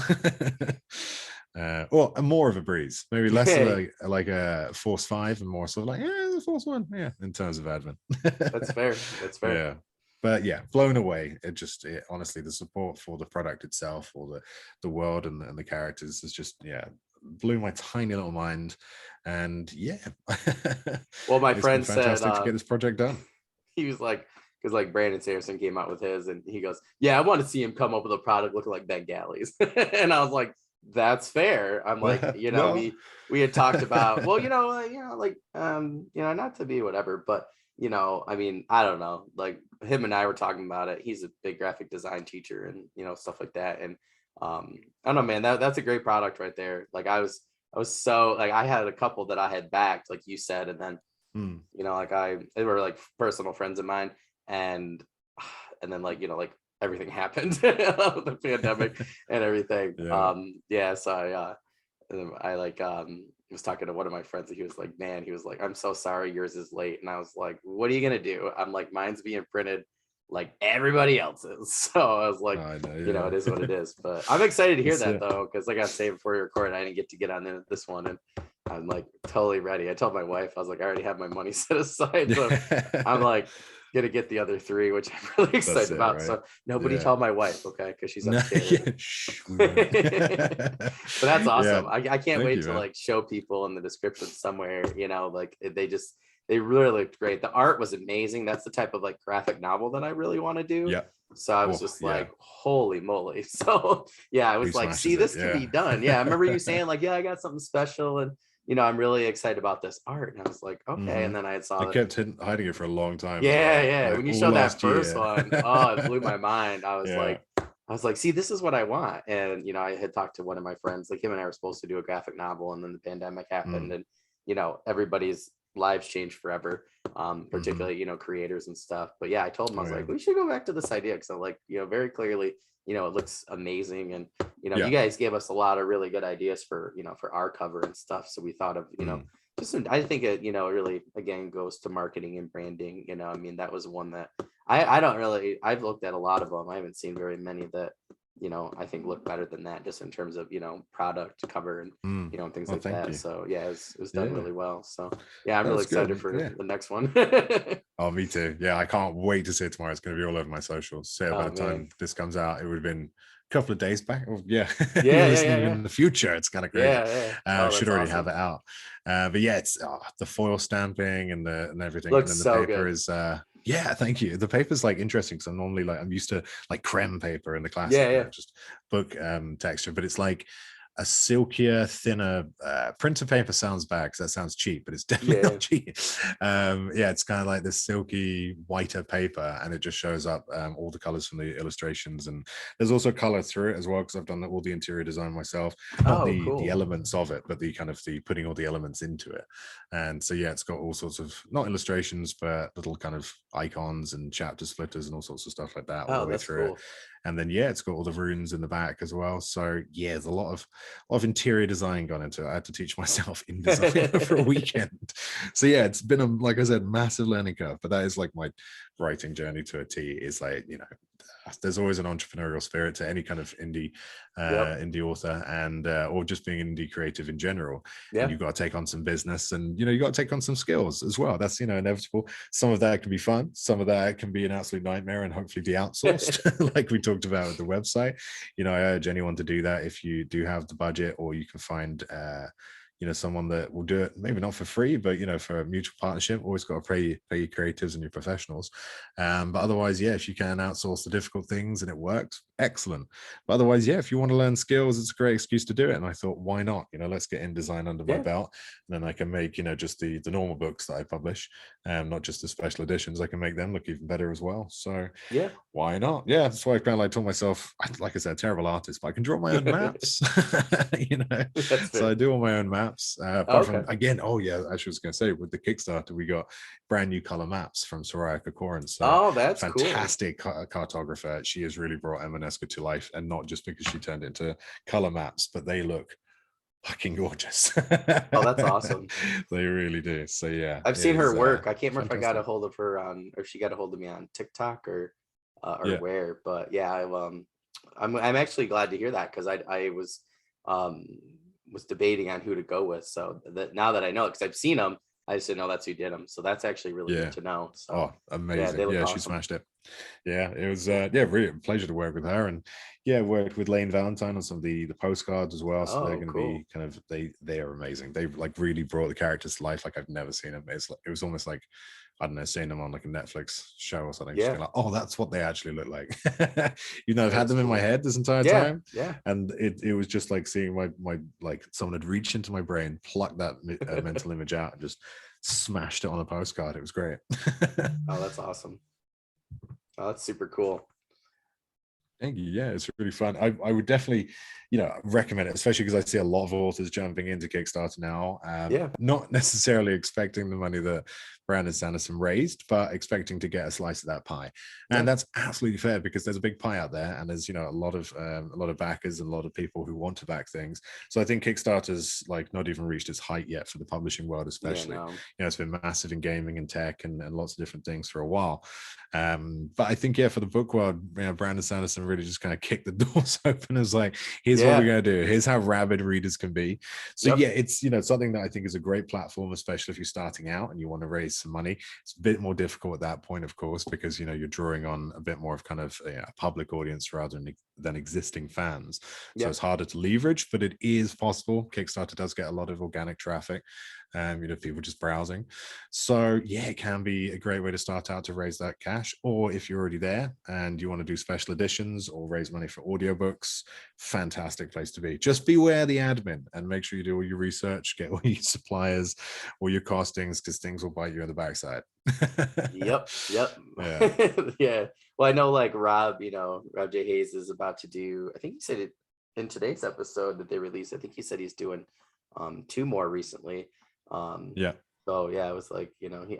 Or more of a breeze, maybe less of like a Force 5 and more sort of like, yeah, the Force 1, yeah, in terms of admin. That's fair. Yeah. But yeah, blown away. Honestly, the support for the product itself, or the world and the characters is just, yeah, blew my tiny little mind. And yeah, well, my friend said, fantastic to get this project done. He was like, because like Brandon Sanderson came out with his, and he goes, yeah, I want to see him come up with a product looking like bengalley's. And I was like, that's fair. I'm like, you know, we had talked about, well, like not to be whatever, but you know, I mean, I don't know, like him and I were talking about it. He's a big graphic design teacher and, you know, stuff like that. And I don't know, man, that's a great product right there. Like I was so like, I had a couple that I had backed, like you said, and then, you know, like they were like personal friends of mine. And then like, you know, like everything happened with the pandemic and everything. Yeah. So I like, was talking to one of my friends, and he was like, man, he was like, I'm so sorry yours is late. And I was like, what are you gonna do? I'm like, mine's being printed like everybody else's. So I was like, you know, it is what it is. But I'm excited to hear that though, because like I was saying before you recorded, I didn't get to get on this one, and I'm like totally ready. I told my wife, I was like, I already have my money set aside, so I'm like gonna get the other 3, which I'm really excited about. Right? So nobody tell my wife, okay, because she's upstairs. But that's awesome. I can't wait to like show people in the description somewhere, you know, like they really looked great. The art was amazing. That's the type of like graphic novel that I really want to do. Yeah. So I was just like, holy moly. So yeah, I was like, see, this can be done. Yeah. I remember you saying like, yeah, I got something special, and you know, I'm really excited about this art. And I was like, okay. And then I saw it. Kept hiding it for a long time. Yeah. Like, when you showed that first one, oh, it blew my mind. I was like, see, this is what I want. And, you know, I had talked to one of my friends, like him and I were supposed to do a graphic novel, and then the pandemic happened, and, you know, everybody's lives changed forever, particularly, you know, creators and stuff. But yeah, I told him, I was like, we should go back to this idea, because I'm like, you know, very clearly, you know, it looks amazing. And, you know, you guys gave us a lot of really good ideas for, you know, for our cover and stuff. So we thought of, you know, I think it, you know, really, again, goes to marketing and branding. You know, I mean, that was one that I've looked at a lot of them. I haven't seen very many that, you know, I think look better than that, just in terms of, you know, product cover and, you know, and things like that. So yeah, it was done really well. So yeah, I'm really excited for the next one. Oh, me too. Yeah, I can't wait to see it tomorrow. It's going to be all over my socials. So by the time this comes out, it would have been a couple of days back. Oh, in the future, it's kind of crazy. Should already have it out. But yeah, it's the foil stamping and everything. Looks and then the so paper good. is yeah, thank you. The paper's like interesting, because I'm normally like, I'm used to like creme paper in the classic, you know, just book texture, but it's like a silkier, thinner printer paper. Sounds bad because that sounds cheap, but it's definitely Yeah. not cheap. Yeah, it's kind of like this silky, whiter paper, and it just shows up all the colors from the illustrations. And there's also color through it as well, because I've done all the interior design myself. Not Oh, the cool. elements of it, but the kind of the putting all the elements into it. And so yeah, it's got all sorts of, not illustrations, but little kind of icons and chapter splitters and all sorts of stuff like that all the Oh, way that's through it. cool. And then yeah, it's got all the runes in the back as well. So yeah, there's a lot of interior design gone into it. I had to teach myself InDesign for a weekend. So yeah, it's been a, like I said, massive learning curve. But that is like my writing journey to a T. Is like, you know, there's always an entrepreneurial spirit to any kind of Yep. indie author, and or just being an indie creative in general. And Yeah. you've got to take on some business, and you know, you got to take on some skills as well. That's, you know, inevitable. Some of that can be fun, some of that can be an absolute nightmare, and hopefully be outsourced like we talked about with the website. You know, I urge anyone to do that if you do have the budget, or you can find you know, someone that will do it, maybe not for free, but you know, for a mutual partnership. Always got to pay your creatives and your professionals. But otherwise, yeah, if you can outsource the difficult things and it works, excellent. But otherwise, yeah, if you want to learn skills, it's a great excuse to do it. And I thought, why not? You know, let's get InDesign under my Yeah. belt, and then I can make, you know, just the normal books that I publish, not just the special editions. I can make them look even better as well. So Yeah. why not? Yeah, that's why I kind of like told myself, like I said, terrible artist, but I can draw my own maps. You know, That's so fair. I do all my own maps. Oh, Apart okay. from, again, oh yeah, I was going to say, with the Kickstarter, we got brand new color maps from Soraya Kokorin. So Oh, that's cool. fantastic cartographer. She has really brought Emaneska to life, and not just because she turned it into color maps, but they look fucking gorgeous. Oh, that's awesome. They really do. So yeah, I've it seen her is work. I can't remember if I got a fantastic. hold of her on, or if she got a hold of me on TikTok or Yeah. where. But yeah, I'm actually glad to hear that, because I um was debating on who to go with. So that now that I know, because I've seen them, I just didn't know that's who did them. So that's actually really good Yeah. to know. So Oh, yeah, they amazing. look Yeah, she awesome. smashed it. Yeah, it was yeah, really a pleasure to work with her. And yeah, worked with Lane Valentine on some of the postcards as well. So they're Oh, going to cool. be kind of, they are amazing. They like really brought the characters to life like I've never seen them. It's like, it was almost like, I don't know, seeing them on like a Netflix show or something, just Yeah, being like, oh, that's what they actually look like. You know, I've had that's them in my cool. head this entire Yeah, time, yeah. and it was just like seeing my like someone had reached into my brain, plucked that mental image out, and just smashed it on a postcard. It was great. Oh, that's awesome. Oh, that's super cool. Thank you. Yeah, it's really fun. I would definitely, you know, recommend it, especially because I see a lot of authors jumping into Kickstarter now, Yeah, not necessarily expecting the money that Brandon Sanderson raised, but expecting to get a slice of that pie. yeah, And that's absolutely fair, because there's a big pie out there, and there's, you know, a lot of backers and a lot of people who want to back things. So I think Kickstarter's like not even reached its height yet for the publishing world, yeah. especially. No, You know, it's been massive in gaming and tech and lots of different things for a while. But I think, yeah, for the book world, you know, Brandon Sanderson really just kind of kicked the doors open. It's like, here's what we're yeah, going to do. Here's how rabid readers can be. So yep, yeah, it's, you know, something that I think is a great platform, especially if you're starting out and you want to raise some money. It's a bit more difficult at that point, of course, because, you know, you're drawing on a bit more of kind of a public audience rather than existing fans. So yeah. it's harder to leverage, but it is possible. Kickstarter does get a lot of organic traffic, you know, people just browsing. So yeah, it can be a great way to start out to raise that cash. Or if you're already there and you want to do special editions or raise money for audiobooks, fantastic place to be. Just beware the admin and make sure you do all your research, get all your suppliers, all your costings, because things will bite you in the backside. Yep, yep. Yeah. Yeah. Well, I know like Rob, Rob J. Hayes is about to do, I think he said it in today's episode that they released. I think he said he's doing two more recently. Um Yeah. so yeah, I was like,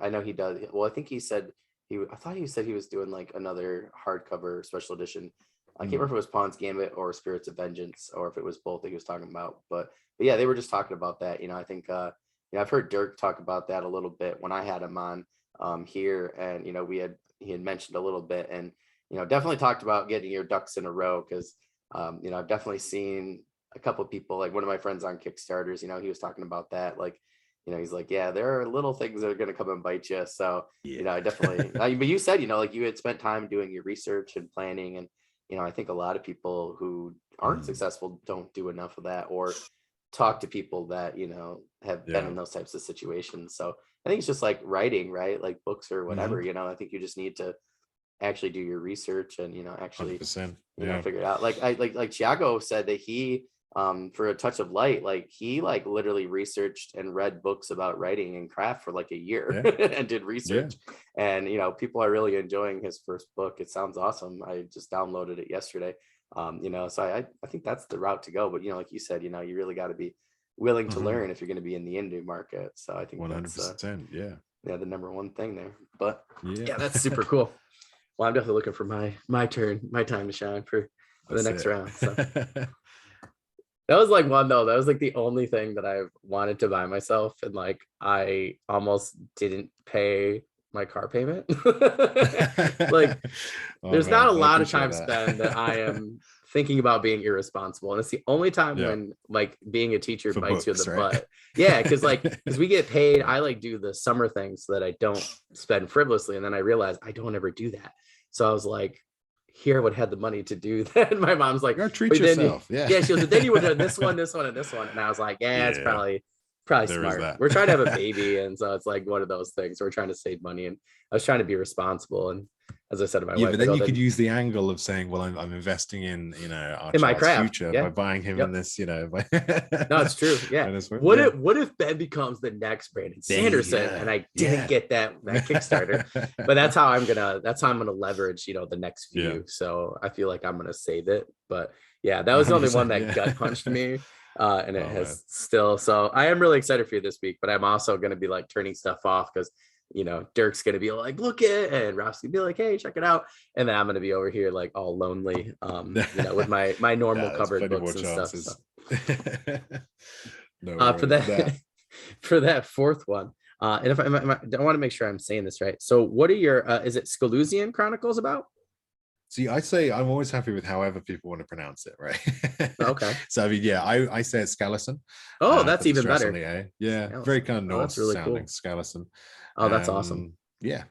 I know he does. Well, I think he said I thought he said he was doing like another hardcover special edition. I can't Mm. remember if it was Pawn's Gambit or Spirits of Vengeance, or if it was both that he was talking about. But yeah, they were just talking about that. I think I've heard Dirk talk about that a little bit when I had him on here, and he had mentioned a little bit, and definitely talked about getting your ducks in a row, because I've definitely seen a couple of people, like one of my friends on Kickstarters, he was talking about that, like he's like, yeah, there are little things that are going to come and bite you. So Yeah. I definitely but you said like you had spent time doing your research and planning, and I think a lot of people who aren't Mm. successful don't do enough of that, or talk to people that have been Yeah. in those types of situations. So I think it's just like writing, right? Like books or whatever. Mhm. I think you just need to actually do your research and actually 100%. Yeah. figure it out. Like Thiago said that he for A Touch of Light, like he like literally researched and read books about writing and craft for like a year and did research. And people are really enjoying his first book. It sounds awesome. I just downloaded it yesterday. So I think that's the route to go. But like you said, you really got to be willing to learn if you're going to be in the indie market. So I think 100%. Yeah, the number one thing there. But yeah, that's super cool. Well, I'm definitely looking for my turn, my time to shine for the next round. So that was like that was like the only thing that I wanted to buy myself, and like I almost didn't pay my car payment. Like there's not a lot of time spent that I am thinking about being irresponsible, and it's the only time when like being a teacher for bites books, you in the right? butt. Yeah, because we get paid. I like do the summer things so that I don't spend frivolously, and then I realized I don't ever do that. So I was like, here I would have had the money to do that. And my mom's like, treat yourself. She goes, then you would have this one, this one, and this one. And I was like, it's probably smart. We're trying to have a baby, and so it's like one of those things. We're trying to save money, and I was trying to be responsible. And as I said to my wife, but then you could use the angle of saying, well, I'm investing in our in my craft future by buying him in this, No, it's true. Yeah. What if Ben becomes the next Brandon Sanderson? And I didn't get that Kickstarter, but that's how I'm gonna leverage the next few. So I feel like I'm gonna save it. But that was the only one that gut punched me. And it has still. So I am really excited for you this week, but I'm also gonna be like turning stuff off because Dirk's gonna be like, look it, and Ralph's gonna be like, hey, check it out, and then I'm gonna be over here like all lonely, with my normal covered books and stuff. So. For that for that fourth one, and if I want to make sure I'm saying this right. So what are your is it Scalusian Chronicles about? See, I say I'm always happy with however people want to pronounce it, right? Okay. So I mean, I say it's Scalison. Oh, that's even better. On the A. Yeah, Scalison. Very kind of Norse really sounding, cool. Scalison. Oh, that's awesome. Yeah.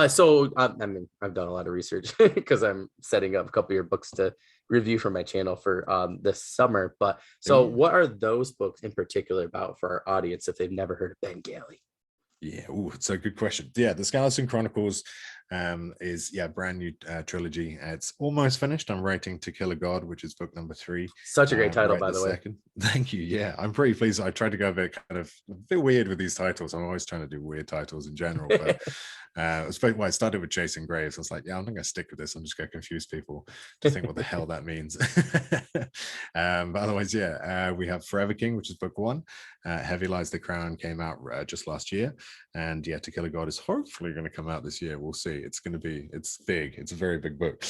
So I mean, I've done a lot of research because I'm setting up a couple of your books to review for my channel for this summer. But so what are those books in particular about for our audience if they've never heard of Bengalley? Yeah, it's a good question. Yeah, the Scalison Chronicles is brand new trilogy. It's almost finished. I'm writing To Kill a God, which is book number 3. Such a great title, by the way. Thank you. Yeah, I'm pretty pleased. I tried to go a bit weird with these titles. I'm always trying to do weird titles in general, but I started with Chasing Graves. I was like, I'm not gonna stick with this. I'm just gonna confuse people to think what the hell that means. But otherwise, we have Forever King, which is book 1. Heavy Lies the Crown came out just last year, and To Kill a God is hopefully going to come out this year. We'll see. It's big. It's a very big book.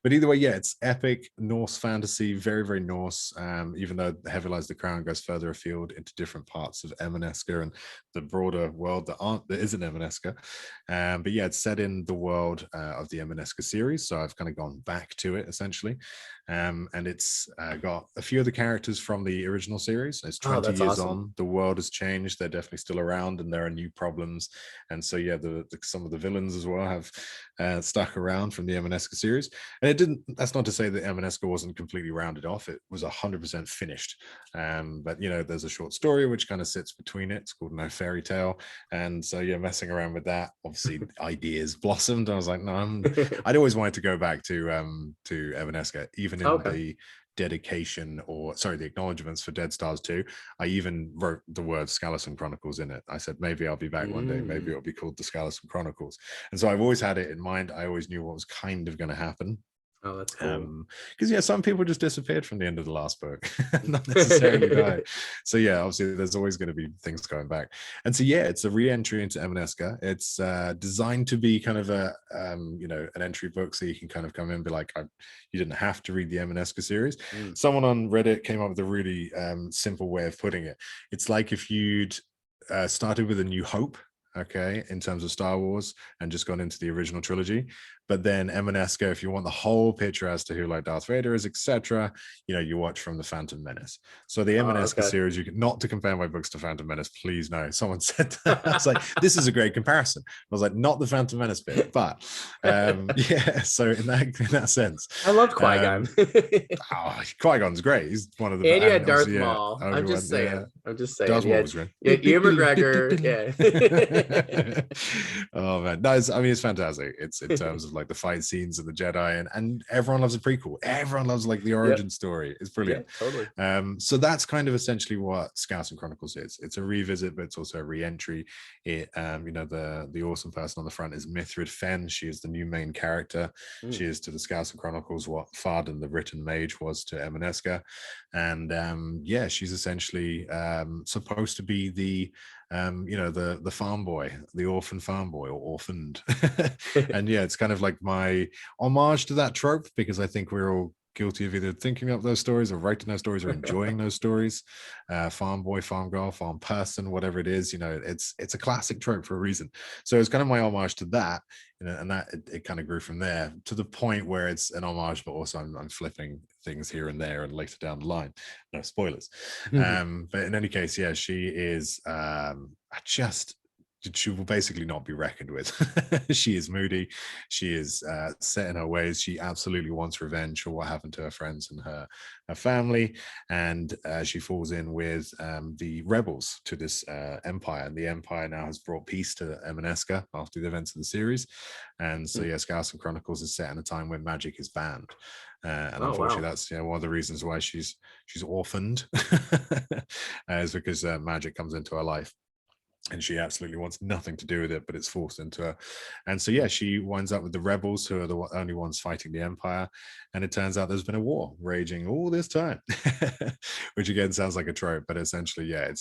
But either way, it's epic Norse fantasy, very, very Norse. Even though Heavy Lies the Crown goes further afield into different parts of Emaneska and the broader world that isn't Emaneska. But it's set in the world of the Emaneska series. So I've kind of gone back to it essentially. And it's got a few of the characters from the original series. It's 20 years on. The world has changed. They're definitely still around, and there are new problems. And so, some of the villains as well have stuck around from the Emaneska series. And that's not to say that Emaneska wasn't completely rounded off. It was 100% finished. But there's a short story which kind of sits between it. It's called No Fairy Tale. And so, messing around with that, obviously ideas blossomed. I was like, no, I'd always wanted to go back to Emaneska, even in the dedication the acknowledgements for Dead Stars 2. I even wrote the word Scalison Chronicles in it. I said, maybe I'll be back one day. Maybe it'll be called the Scalison Chronicles. And so I've always had it in mind. I always knew what was kind of going to happen. Oh, that's cool. Because some people just disappeared from the end of the last book, not necessarily die. So obviously there's always going to be things going back. And so it's a re-entry into Emaneska. It's designed to be kind of a an entry book, so you can kind of come in and be like, you didn't have to read the Emaneska series. Someone on Reddit came up with a really simple way of putting it. It's like if you'd started with A New Hope, in terms of Star Wars, and just gone into the original trilogy. But then Emaneska, if you want the whole picture as to who like Darth Vader is, etc., you watch from the Phantom Menace. So the Emaneska series, you can, not to compare my books to Phantom Menace, please no. Someone said that. I was like, this is a great comparison. I was like, not the Phantom Menace bit, but so in that sense. I loved Qui-Gon. Qui-Gon's great. He's one of the and you had Darth Maul. I'm just saying. Darth Maul was great. Ewan McGregor. Oh man, no, it's fantastic. It's in terms of like the fight scenes of the Jedi, and everyone loves a prequel. Everyone loves like the origin story. It's brilliant. Yeah, totally. So that's kind of essentially what Scouts and Chronicles is. It's a revisit, but it's also a re-entry. It the awesome person on the front is Mithrid Fenn. She is the new main character. She is to the Scouts and Chronicles what Farden the Written Mage was to Emaneska. And yeah, she's essentially supposed to be the the farm boy, the orphan farm boy, or orphaned. And yeah, it's kind of like my homage to that trope, because I think we're all guilty of either thinking up those stories or writing those stories or enjoying those stories. Farm boy, farm girl, farm person, whatever it is, it's a classic trope for a reason. So it's kind of my homage to that, and that it kind of grew from there to the point where it's an homage, but also I'm flipping things here and there and later down the line. No spoilers. But in any case, yeah, she is she will basically not be reckoned with. She is moody. She is set in her ways. She absolutely wants revenge for what happened to her friends and her family. And she falls in with the rebels to this empire. And the empire now has brought peace to Emaneska after the events of the series. And so, yeah, Scouts and Chronicles is set in a time when magic is banned. And unfortunately, that's one of the reasons why she's orphaned, is because magic comes into her life. And she absolutely wants nothing to do with it, but it's forced into her. And so, yeah, she winds up with the rebels, who are the only ones fighting the Empire. And it turns out there's been a war raging all this time, which again sounds like a trope, but essentially, yeah, it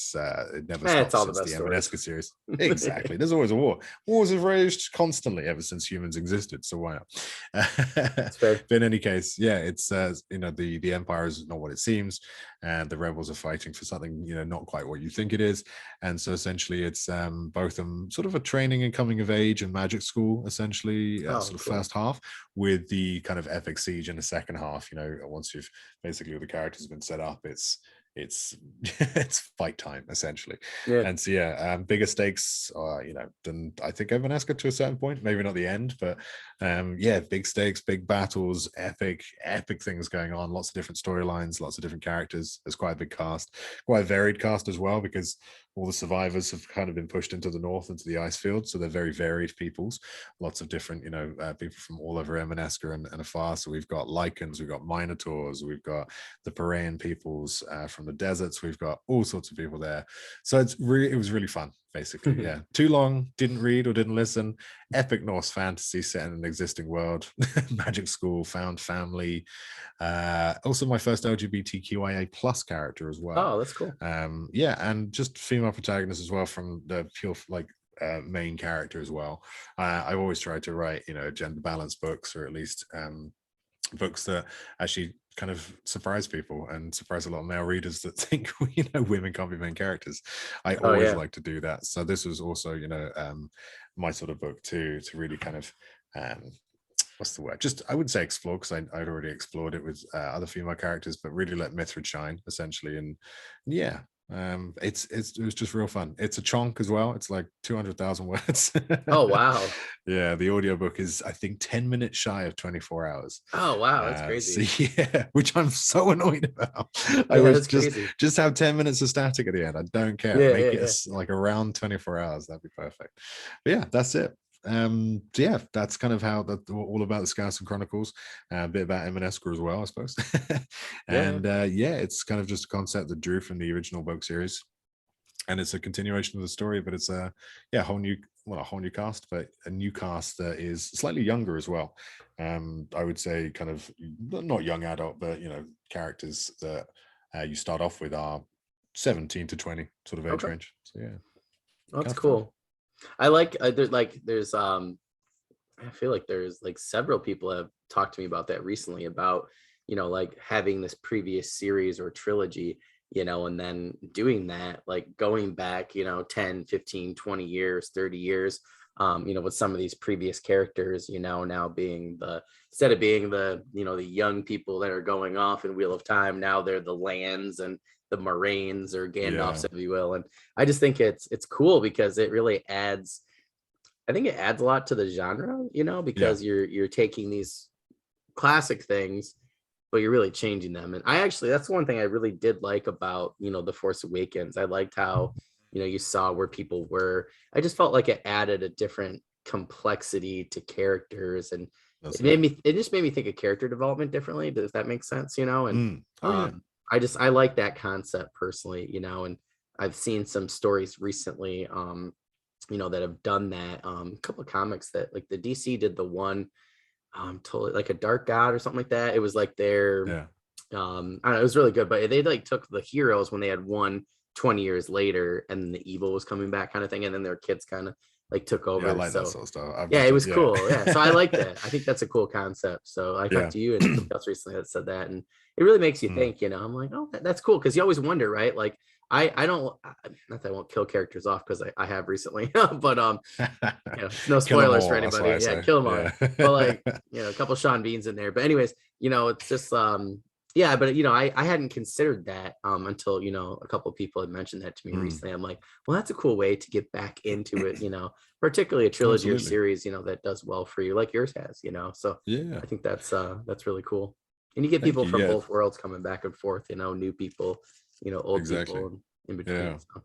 never stops. It's all the since best the Emaneska series. Exactly. There's always a war. Wars have raged constantly ever since humans existed. So why not? That's fair. But in any case, yeah, it's the Empire is not what it seems, and the rebels are fighting for something not quite what you think it is. And so essentially it's both sort of a training and coming of age and magic school, essentially, sort of first half, with the kind of epic siege in the second half. Once you've basically all the characters have been set up, it's it's fight time, essentially. And so, yeah, bigger stakes than I think Emaneska to a certain point, maybe not the end, but yeah, big stakes, big battles, epic things going on, lots of different storylines, lots of different characters. There's quite a big cast, quite a varied cast as well, because all the survivors have kind of been pushed into the north, into the ice field, so they're very varied peoples, lots of different people from all over Emaneska and afar. So we've got Lycans, we've got Minotaurs, we've got the Paraean peoples from the deserts, we've got all sorts of people there. So it was really fun, basically. Yeah, too long, didn't read or didn't listen. Epic Norse fantasy set in an existing world. Magic school, found family, also my first LGBTQIA plus character as well. Oh, that's cool. Yeah, and just female protagonist as well, from the pure main character as well. I've always tried to write gender balanced books, or at least books that actually kind of surprise people and surprise a lot of male readers that think women can't be main characters. I always like to do that. So this was also my sort of book to really kind of what's the word? Just, I wouldn't say explore, because I'd already explored it with other female characters, but really let Mithrid shine, essentially. And yeah, it was just real fun. It's a chunk as well. It's like 200,000 words. Oh, wow. Yeah, the audiobook is, I think, 10 minutes shy of 24 hours. Oh, wow, that's crazy. So, yeah, which I'm so annoyed about. I was just have 10 minutes of static at the end. I don't care. Make it like around 24 hours. That'd be perfect. But yeah, that's it. So yeah, that's kind of how all about the Scouts and Chronicles, a bit about Emaneska as well, I suppose. And yeah, it's kind of just a concept that drew from the original book series, and it's a continuation of the story, but it's a whole new cast, but a new cast that is slightly younger as well. I would say kind of not young adult, but characters that you start off with are 17 to 20 sort of age range. So yeah, that's cool. I like there's I feel like there's like several people have talked to me about that recently, about like having this previous series or trilogy, and then doing that, like going back 10, 15, 20 years, 30 years, with some of these previous characters, now being instead of being the the young people that are going off in Wheel of Time, now they're the Lands and the Moraines, or Gandalfs, if you will. And I just think it's cool, because it really adds a lot to the genre, because you're taking these classic things, but you're really changing them. And that's one thing I really did like about The Force Awakens. I liked how you saw where people were. I just felt like it added a different complexity to characters, and That's it just made me think of character development differently. Does that make sense? And Oh yeah. I like that concept personally, and I've seen some stories recently, that have done that. A couple of comics that like the DC did the one, totally like a Dark God or something like that. It was like their, Yeah. I don't know, it was really good, but they like took the heroes when they had won 20 years later, and the evil was coming back, kind of thing, and then their kids kind of like took Yeah, I over. like that So sort of stuff. I've yeah, just it done, was yeah. cool. Yeah, so I like that. I think that's a cool concept. So I Yeah. talked to you and somebody else recently that said that, and it really makes you Mm. think. I'm like, oh, that's cool, because you always wonder, right? Like I don't, not that I won't kill characters off, because I have recently, but it's no Kill them spoilers for all, that's why anybody. I Yeah, say. kill them all. Yeah. But like, a couple Sean Beans in there. But anyways, it's just yeah, but I hadn't considered that until a couple of people had mentioned that to me Mm. recently. I'm like, well, that's a cool way to get back into it, particularly a trilogy or Absolutely. series, that does well for you, like yours has, So Yeah. I think that's really cool. And you get Thank people you. from Yeah, both worlds coming back and forth, new people, old exactly. people, and in between. Yeah. So,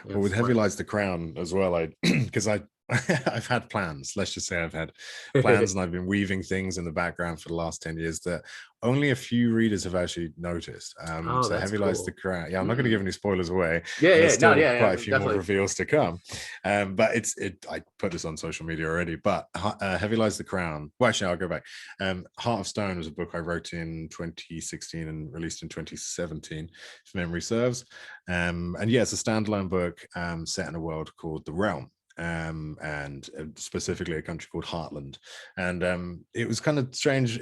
Well, with it's Heavy fun. Lies the Crown as well, I because I've had plans. Let's just say I've had plans, and I've been weaving things in the background for the last 10 years that only a few readers have actually noticed. Oh, So that's Heavy Lies the cool. Crown. Yeah, I'm not going to give any spoilers away, Yeah, and there's yeah, no, still yeah, quite a yeah, few more definitely. reveals to come. But I put this on social media already. But Heavy Lies the Crown. Well, actually, I'll go back. Heart of Stone was a book I wrote in 2016 and released in 2017, if memory serves. And yeah, it's a standalone book set in a world called the Realm. And specifically a country called Heartland. And it was kind of strange.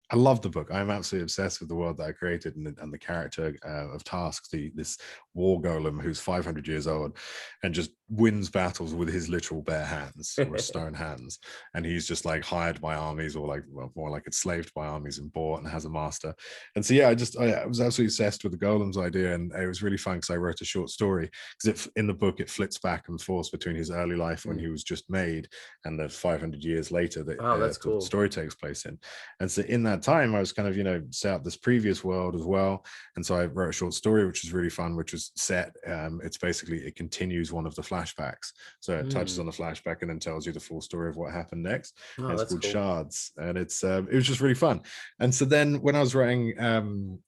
I love the book. I'm absolutely obsessed with the world that I created and the character of Task, this war golem who's 500 years old and just wins battles with his literal bare hands or stone hands. And he's just like hired by armies, or like, well, more like it's slaved by armies and bought and has a master. And so, yeah, I was absolutely obsessed with the golem's idea. And it was really fun because I wrote a short story, because in the book, it flips back and forth between his early life when he was just made and the 500 years later that Oh, that's the cool. story takes place in. And so in that time, I was kind of, set up this previous world as well. And so I wrote a short story, which was really fun, which was set. It's basically, it continues one of the flashbacks. So it touches on the flashback and then tells you the full story of what happened next. Oh, And it's that's called cool. Shards. And it was just really fun. And so then when I was writing,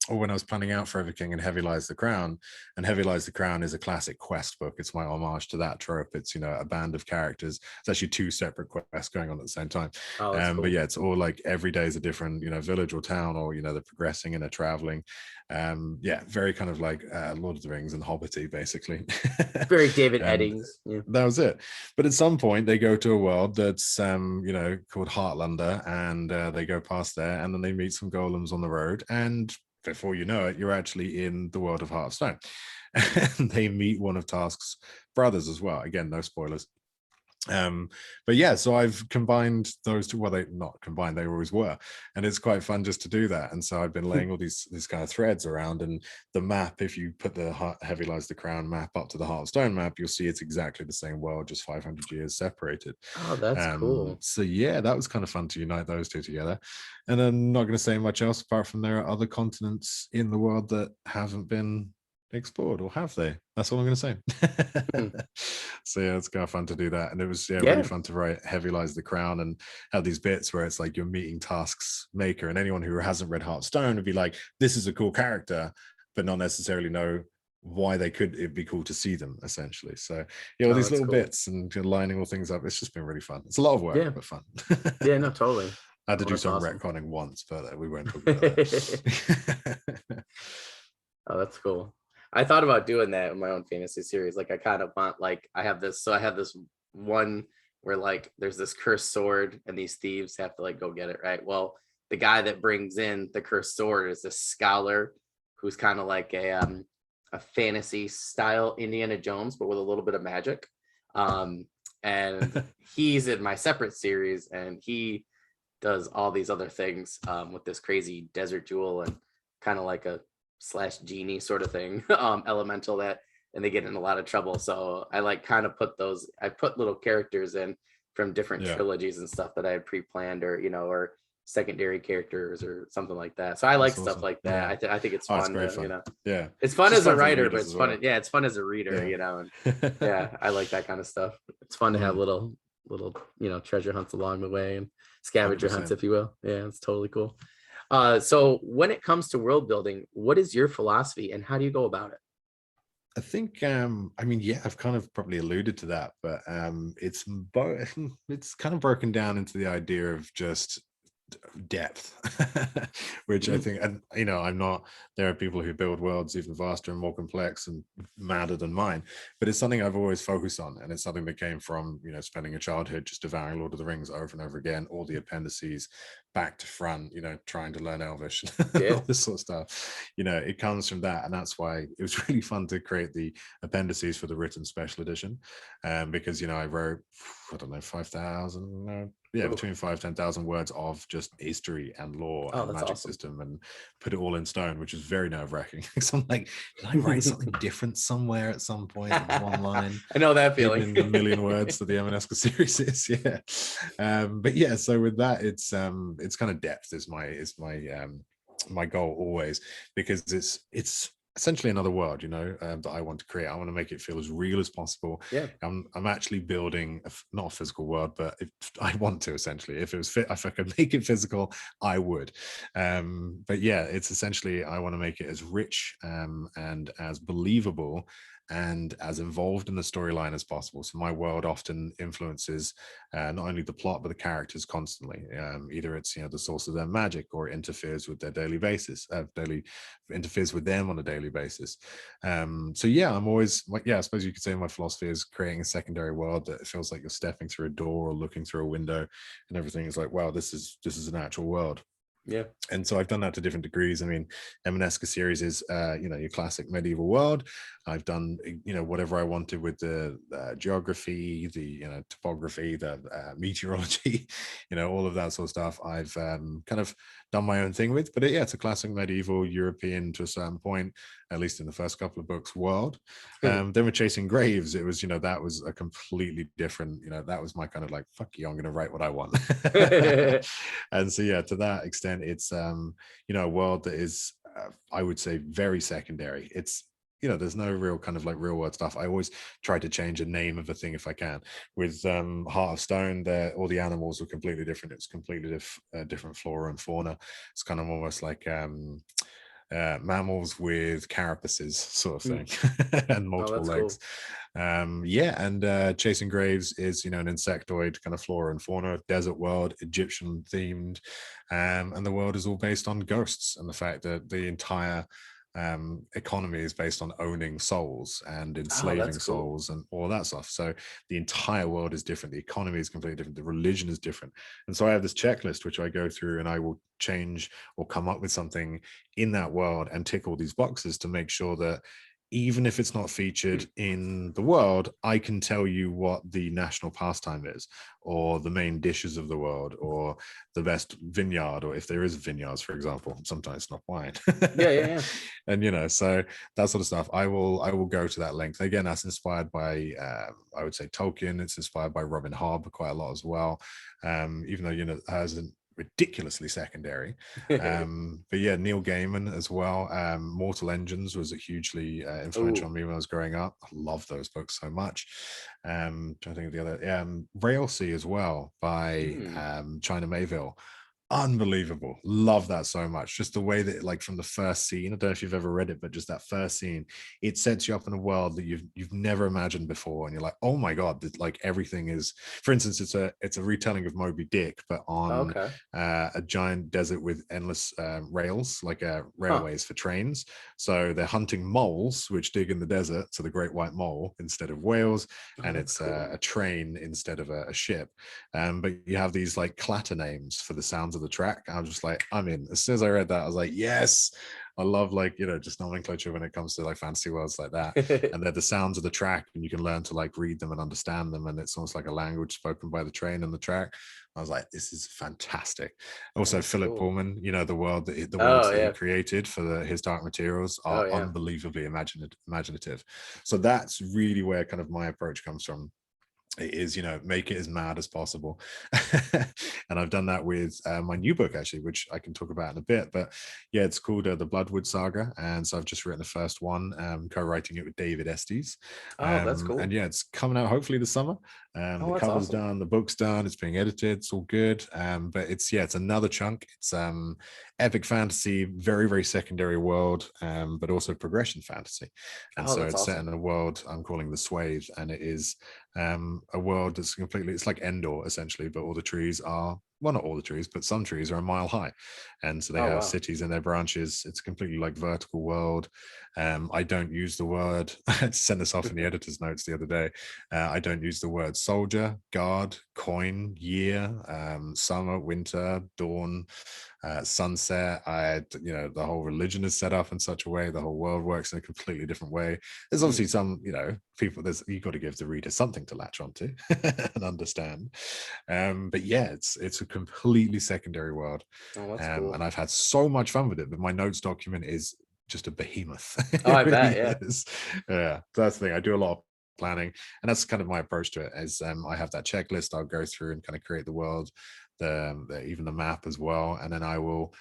or when I was planning out Forever King and Heavy Lies the Crown, and Heavy Lies the Crown is a classic quest book. It's my homage to that trope. It's, a band of characters. It's actually two separate quests going on at the same time. Oh, that's cool. But yeah, it's all like every day is a different, village or town, or, they're progressing and they're traveling. Yeah, very kind of like Lord of the Rings and Hobbity, basically. Very David Eddings. Yeah. That was it. But at some point they go to a world that's called Heartlander, and they go past there, and then they meet some golems on the road, and before you know it, you're actually in the world of Heart of Stone. And they meet one of Task's brothers as well. Again, no spoilers. But yeah, so I've combined those two. Well, they not combined, they always were, and it's quite fun just to do that. And so I've been laying all these kind of threads around, and the map, if you put the Heavy Lies the Crown map up to the Heart of Stone map, you'll see it's exactly the same world, just 500 years separated. Oh, that's cool. So yeah, that was kind of fun to unite those two together. And I'm not going to say much else apart from there are other continents in the world that haven't been explored, or have they? That's all I'm going to say. So yeah, it's kind of fun to do that. And it was really fun to write Heavy Lies the Crown and have these bits where it's like you're meeting Task's maker, and anyone who hasn't read Heartstone would be like, this is a cool character, but not necessarily know why it'd be cool to see them, essentially. So all these little bits and lining all things up, it's just been really fun. It's a lot of work, but fun. Yeah, no, totally. I had to do some awesome. retconning once, but we won't talk about that. Oh, that's cool. I thought about doing that in my own fantasy series. Like I kind of want, like, I have this one where like there's this cursed sword and these thieves have to like go get it, right? Well, the guy that brings in the cursed sword is this scholar who's kind of like a fantasy style Indiana Jones, but with a little bit of magic. And he's in my separate series, and he does all these other things with this crazy desert jewel and kind of like a / genie sort of thing, elemental that, and they get in a lot of trouble. So I like kind of I put little characters in from different trilogies and stuff that I had pre-planned, or or secondary characters or something like that. So I like stuff awesome. Like that. I think it's fun. It's fun. Yeah, it's fun as a writer, but it's fun. Yeah, it's fun as a reader. And yeah, I like that kind of stuff. It's fun to have little treasure hunts along the way, and scavenger hunts, 100%. if you will. Yeah, it's totally cool. So when it comes to world building, what is your philosophy and how do you go about it? I think I mean, yeah, I've kind of probably alluded to that, but it's kind of broken down into the idea of just depth, which I Mhm. think, and you know, I'm not, there are people who build worlds even vaster and more complex and madder than mine, but it's something I've always focused on, and it's something that came from, you know, spending a childhood just devouring Lord of the Rings over and over again, all the appendices back to front, you know, trying to learn Elvish and Yeah. all this sort of stuff. You know, it comes from that, and that's why it was really fun to create the appendices for the written special edition, because, you know, I wrote, I don't know, 5,000, no, yeah, Ooh. between 5 10,000 words of just history and lore Oh, and that's magic awesome. system, and put it all in stone, which is very nerve-wracking. So I'm like, did I write something different somewhere at some point? It was one line I know that hidden feeling. in the million words that the Emaneska series is. Yeah. But yeah, so with that, it's kind of depth my goal always, because it's essentially another world, you know, that I want to create. I want to make it feel as real as possible. Yeah. I'm actually building not a physical world, but if I want to, essentially, if it was fit, if I could make it physical, I would. But yeah, it's essentially, I want to make it as rich and as believable and as involved in the storyline as possible. So my world often influences not only the plot but the characters constantly. Either it's, you know, the source of their magic, or it interferes with their daily basis, interferes with them on a daily basis. So yeah, I'm always like, yeah, I suppose you could say my philosophy is creating a secondary world that feels like you're stepping through a door or looking through a window, and everything is like, wow, this is an actual world. Yeah. And so I've done that to different degrees. I mean, Emaneska series is, you know, your classic medieval world. I've done, you know, whatever I wanted with the geography, the, you know, topography, the meteorology, you know, all of that sort of stuff. I've kind of done my own thing with, but yeah, it's a classic medieval European to a certain point, at least in the first couple of books, world. Then with Chasing Graves, it was, you know, that was a completely different, you know, that was my kind of like, fuck you, I'm going to write what I want. And so yeah, to that extent, it's you know, a world that is I would say very secondary. It's, you know, there's no real kind of like real world stuff. I always try to change a name of a thing if I can. With Heart of Stone, there all the animals were completely different. It's completely different flora and fauna. It's kind of almost like mammals with carapaces sort of Hmm. thing, and Oh, multiple that's legs. cool. Yeah, and Chasing Graves is, you know, an insectoid kind of flora and fauna, desert world, Egyptian themed, and the world is all based on ghosts, and the fact that the entire economy is based on owning souls and Oh, that's enslaving cool. souls and all that stuff. So the entire world is different, the economy is completely different, the religion is different. And so I have this checklist which I go through, and I will change or come up with something in that world and tick all these boxes to make sure that even if it's not Hmm. featured in the world, I can tell you what the national pastime is, or the main dishes of the world, or the best vineyard, or if there is vineyards, for example. Sometimes it's not wine. Yeah, yeah, yeah. And you know, so that sort of stuff, I will go to that length. Again, that's inspired by I would say Tolkien. It's inspired by Robin Hobb quite a lot as well. Even though, you know, has an ridiculously secondary. But yeah, Neil Gaiman as well. Mortal Engines was a hugely influential Oh. on me when I was growing up. I love those books so much. Trying to think of the other, Railsea as well by Hmm. China Mayville. Unbelievable. Love that so much. Just the way that, like, from the first scene, I don't know if you've ever read it, but just that first scene, it sets you up in a world that you've never imagined before, and you're like, oh my god, like everything is, for instance, it's a retelling of Moby Dick, but on Okay. a giant desert with endless rails, like Huh. railways for trains. So they're hunting moles which dig in the desert, so the great white mole instead of whales, Oh, and that's it's cool. a train instead of a ship. But you have these like clatter names for the sounds of the track. I was just like, I'm in. As soon as I read that, I was like, yes. I love, like, you know, just nomenclature when it comes to like fantasy worlds like that. And they're the sounds of the track, and you can learn to like read them and understand them. And it's almost like a language spoken by the train and the track. I was like, this is fantastic. Oh, Also, that's Philip cool. Pullman, you know, the worlds Oh, that he yeah. created for his Dark Materials Oh, are yeah. unbelievably imaginative. So that's really where kind of my approach comes from. it is, make it as mad as possible. And I've done that with my new book, actually, which I can talk about in a bit. But yeah, it's called The Bloodwood Saga. And so I've just written the first one, co-writing it with David Estes. Oh, that's cool. And yeah, it's coming out hopefully this summer. Oh, The that's cover's awesome. done, the book's done, it's being edited, it's all good. But it's another chunk. It's epic fantasy, very, very secondary world, but also progression fantasy. And Oh, so that's it's set awesome. in a world I'm calling the Swathe, and it is a world that's completely, it's like Endor essentially, but all the trees are, well, not all the trees, but some trees are a mile high, and so they Oh, have wow. cities in their branches. It's completely like vertical world. I don't use the word I had to send this off in the editor's notes the other day. I don't use the word soldier, guard, coin, year, summer, winter, dawn, sunset. The whole religion is set up in such a way, the whole world works in a completely different way. There's obviously some, people, you've got to give the reader something to latch onto and understand. But yeah, it's a completely secondary world. Oh, that's cool. And I've had so much fun with it, but my notes document is just a behemoth. Oh, I It really bet. Yeah. is. Yeah, that's the thing. I do a lot of planning, and that's kind of my approach to it. Is I have that checklist. I'll go through and kind of create the world, even the map as well, and then I will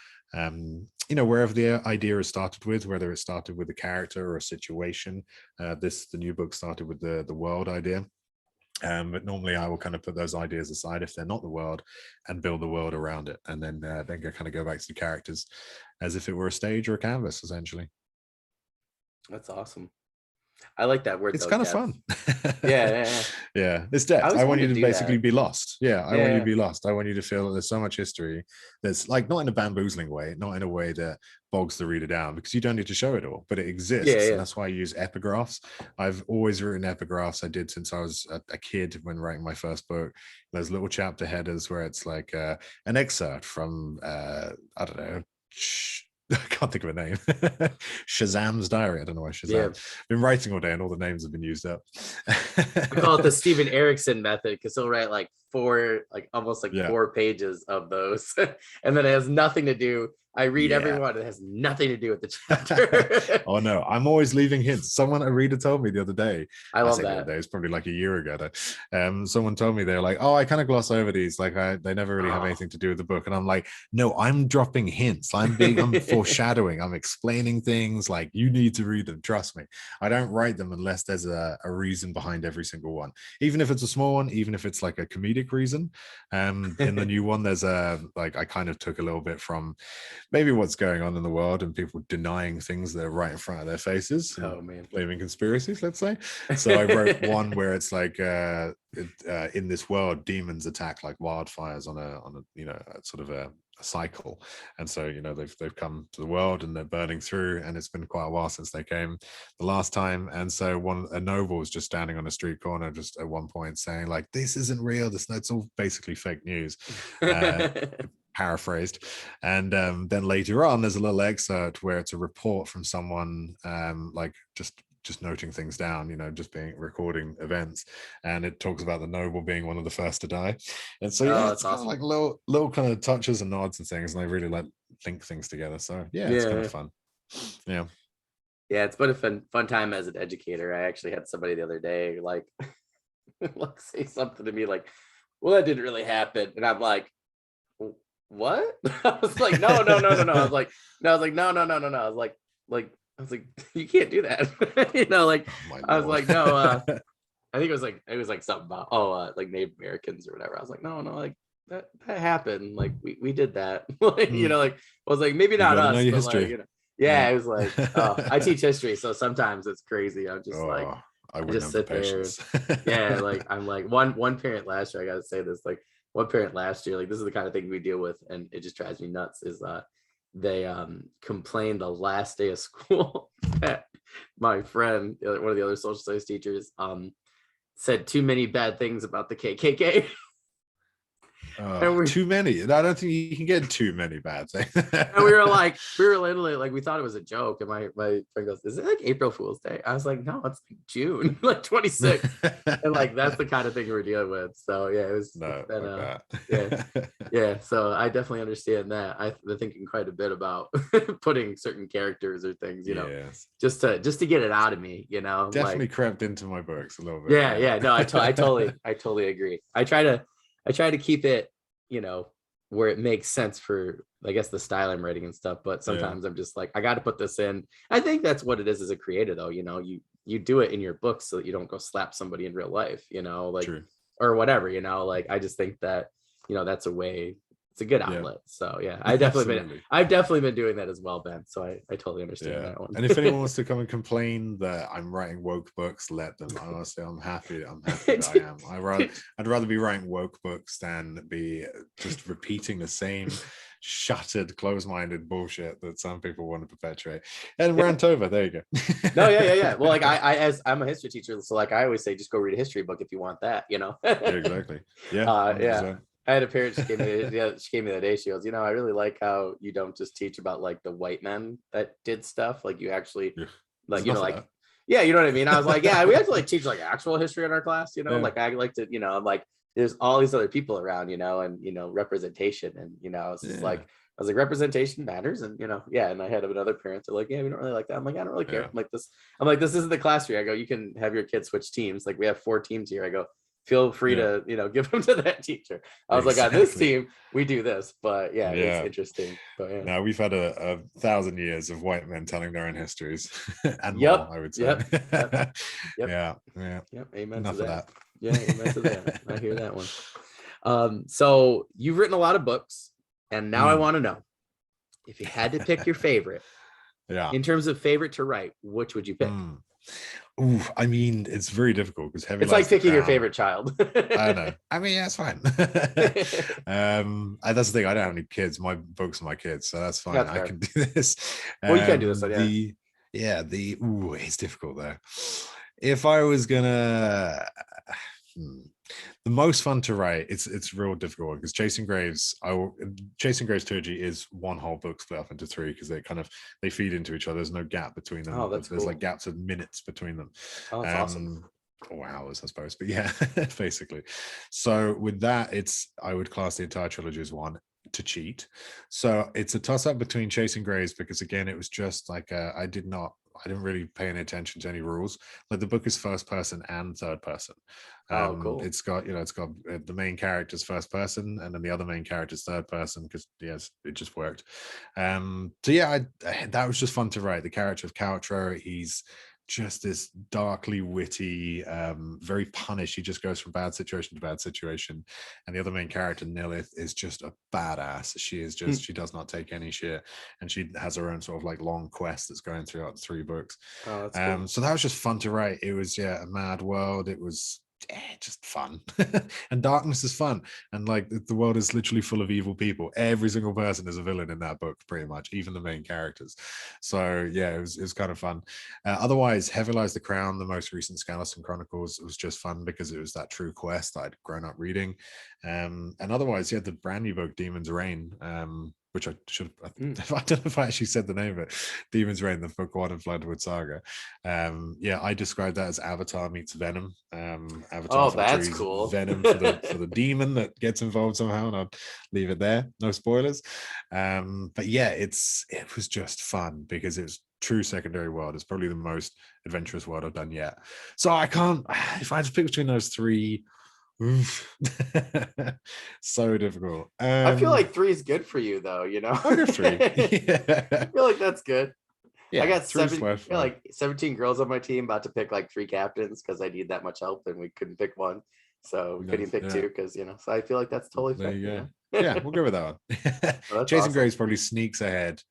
wherever the idea is started with, whether it started with a character or a situation. The new book started with the world idea. But normally I will kind of put those ideas aside if they're not the world, and build the world around it, and then kind of go back to the characters as if it were a stage or a canvas, essentially. That's awesome. I like that word It's though, kind of depth. fun. Yeah, yeah, yeah. Yeah, it's I depth. always I want wanted you to to do basically that. be lost. Yeah, I want you to Yeah, be lost. I want you to feel that there's so much history. There's like, not in a bamboozling way, not in a way that bogs the reader down, because you don't need to show it all, but it yeah, exists. And yeah. that's why I use epigraphs. I've always written epigraphs. I did since I was a kid when writing my first book. Those little chapter headers where it's like an excerpt from, I don't know, I can't think of a name. Shazam's diary. I don't know why Yeah. Shazam. Been writing all day and all the names have been used up. I call it the Steven Erickson method because he'll write like almost like Yeah. 4 pages of those, and then it has nothing to do. I read every Yeah. one. It has nothing to do with the chapter. Oh no, I'm always leaving hints. A reader told me the other day. I I love say the other that. day, it's probably like a year ago. Someone told me, they're like, "Oh, I kind of gloss over these. Like, they never really have Oh. anything to do with the book." And I'm like, "No, I'm dropping hints. I'm foreshadowing. I'm explaining things. Like, you need to read them. Trust me. I don't write them unless there's a reason behind every single one, even if it's a small one, even if it's like a comedic reason. In the new one, there's I kind of took a little bit from maybe what's going on in the world and people denying things that are right in front of their faces and Oh man. blaming conspiracies, let's say. So I wrote one where it's like in this world, demons attack like wildfires on a sort of a cycle, and so they've come to the world and they're burning through, and it's been quite a while since they came the last time. And so a noble was just standing on a street corner just at one point saying like, "This isn't real, it's all basically fake news," paraphrased. And then later on there's a little excerpt where it's a report from someone, like just noting things down, just being recording events, and it talks about the noble being one of the first to die. And so Oh, yeah, it's that's kind of awesome. like little kind of touches and nods and things, and I really like link things together. So yeah, it's kind of Yeah. fun. Yeah. Yeah, it's been a fun time as an educator. I actually had somebody the other day like like say something to me like, well, that didn't really happen. And I'm like, what? I was like, no, no, no, no, no. I was like, no, I was like, no, no, no, no, no. I was like, you can't do that. Like Oh my I was lord. like, no, I think it was like something about like Native Americans or whatever. I was like, no, no, like that happened. Like we did that. Like, Mm, like I was like, maybe you not got to know us, your but like, history. yeah, Yeah. I was like, oh, I teach history, so sometimes it's crazy. I'm just like, Oh, I I wouldn't just have the sit there. patience. Yeah, like I'm like one parent last year, I gotta say this, like one parent last year, like this is the kind of thing we deal with, and it just drives me nuts, is they complained the last day of school that my friend, one of the other social studies teachers, said too many bad things about the KKK. And Too many. I don't think you can get too many bad things. and we were literally like, we thought it was a joke. And my friend goes, "Is it like April Fool's Day?" I was like, "No, it's like June, like 26th." And like, that's the kind of thing we're dealing with. So yeah, it's been, yeah. Yeah. So I definitely understand that. I've been thinking quite a bit about putting certain characters or things, Yes. just to get it out of me, Definitely like, crept into my books a little bit. yeah. No, I totally agree. I try to keep it, where it makes sense for, I guess, the style I'm writing and stuff. But sometimes I'm just like, I got to put this in. I think that's what it is as a creator, though. You do it in your books so that you don't go slap somebody in real life, like, True. or whatever, like, I just think that, that's a way. It's a good outlet. So yeah, I've definitely been doing that as well, Ben. So I totally understand that one. And if anyone wants to come and complain that I'm writing woke books, let them. Honestly, I'm happy that I am. I'd rather be writing woke books than be just repeating the same shuttered, closed-minded bullshit that some people want to perpetuate. And rant over. There you go. No, yeah. Well, like, as I'm a history teacher, so like I always say, just go read a history book if you want that, Yeah, exactly. Yeah. Yeah. I had a parent, she gave me the other day, she goes, I really like how you don't just teach about like the white men that did stuff. Like, you actually, like, like, yeah, you know what I mean? I was like, yeah, we have to like teach like actual history in our class, like, I like to, I'm like, there's all these other people around, and, representation. And, it's just like, I was like, representation matters. And, and I had another parent, they're like, yeah, we don't really like that. I'm like, I don't really care. I'm like, this isn't the class year. I go, you can have your kids switch teams. Like, we have 4 teams here. I go, feel free to give them to that teacher. I was like, on this team we do this. But it's interesting. But now we've had a 1,000 years of white men telling their own histories and more, I would say. Yep. Yeah Amen. Enough to of that. Yeah, amen to that. I hear that one. So you've written a lot of books, and now I want to know, if you had to pick your favorite, in terms of favorite to write, which would you pick? Ooh, I mean, it's very difficult because it's like picking your favorite child. I know. I mean, that's fine. That's the thing. I don't have any kids. My books are my kids, so that's fine. I can do this. Well, you can do this. It's difficult though. If I was gonna, the most fun to write, it's real difficult because Chasing Graves trilogy is one whole book split up into 3 because they feed into each other. There's no gap between them. Oh, that's There's cool. like gaps of minutes between them. Oh, that's awesome. Or hours, I suppose, but yeah, basically. So with that, I would class the entire trilogy as one to cheat. So it's a toss up between Chasing Graves because again, it was just like I didn't really pay any attention to any rules. Like, the book is first person and third person. Cool. It's got the main character's first person and then the other main character's third person because it just worked. That was just fun to write. The character of Caltro, he's just this darkly witty, very punished. He just goes from bad situation to bad situation. And the other main character, Nilith, is just a badass. She is just, she does not take any shit. And she has her own sort of like long quest that's going throughout the 3 books. Oh, that's cool. So that was just fun to write. It was, a mad world. It was just fun. And darkness is fun. And like, the world is literally full of evil people. Every single person is a villain in that book, pretty much, even the main characters. So yeah, it was kind of fun. Otherwise, Heavy Lies the Crown, the most recent Skeleton Chronicles, was just fun because it was that true quest I'd grown up reading. And otherwise, the brand new book, Demon's Reign, which I should I don't know if I actually said the name of it, Demon's Reign, the book 1 of Bloodwood Saga. I described that as Avatar meets Venom. Avatar that's cool. Venom for the demon that gets involved somehow, and I'll leave it there. No spoilers. But yeah, it was just fun because it was true secondary world. It's probably the most adventurous world I've done yet. So I can't, if I had to pick between those 3, so difficult. I feel like 3 is good for you though, I'll go 3. I feel like that's good. I got 17 girls on my team, about to pick like 3 captains because I need that much help and we couldn't pick one, so we couldn't pick 2 because so I feel like that's totally fair. There you go. Yeah, we'll go with that one. Chasing Graves probably sneaks ahead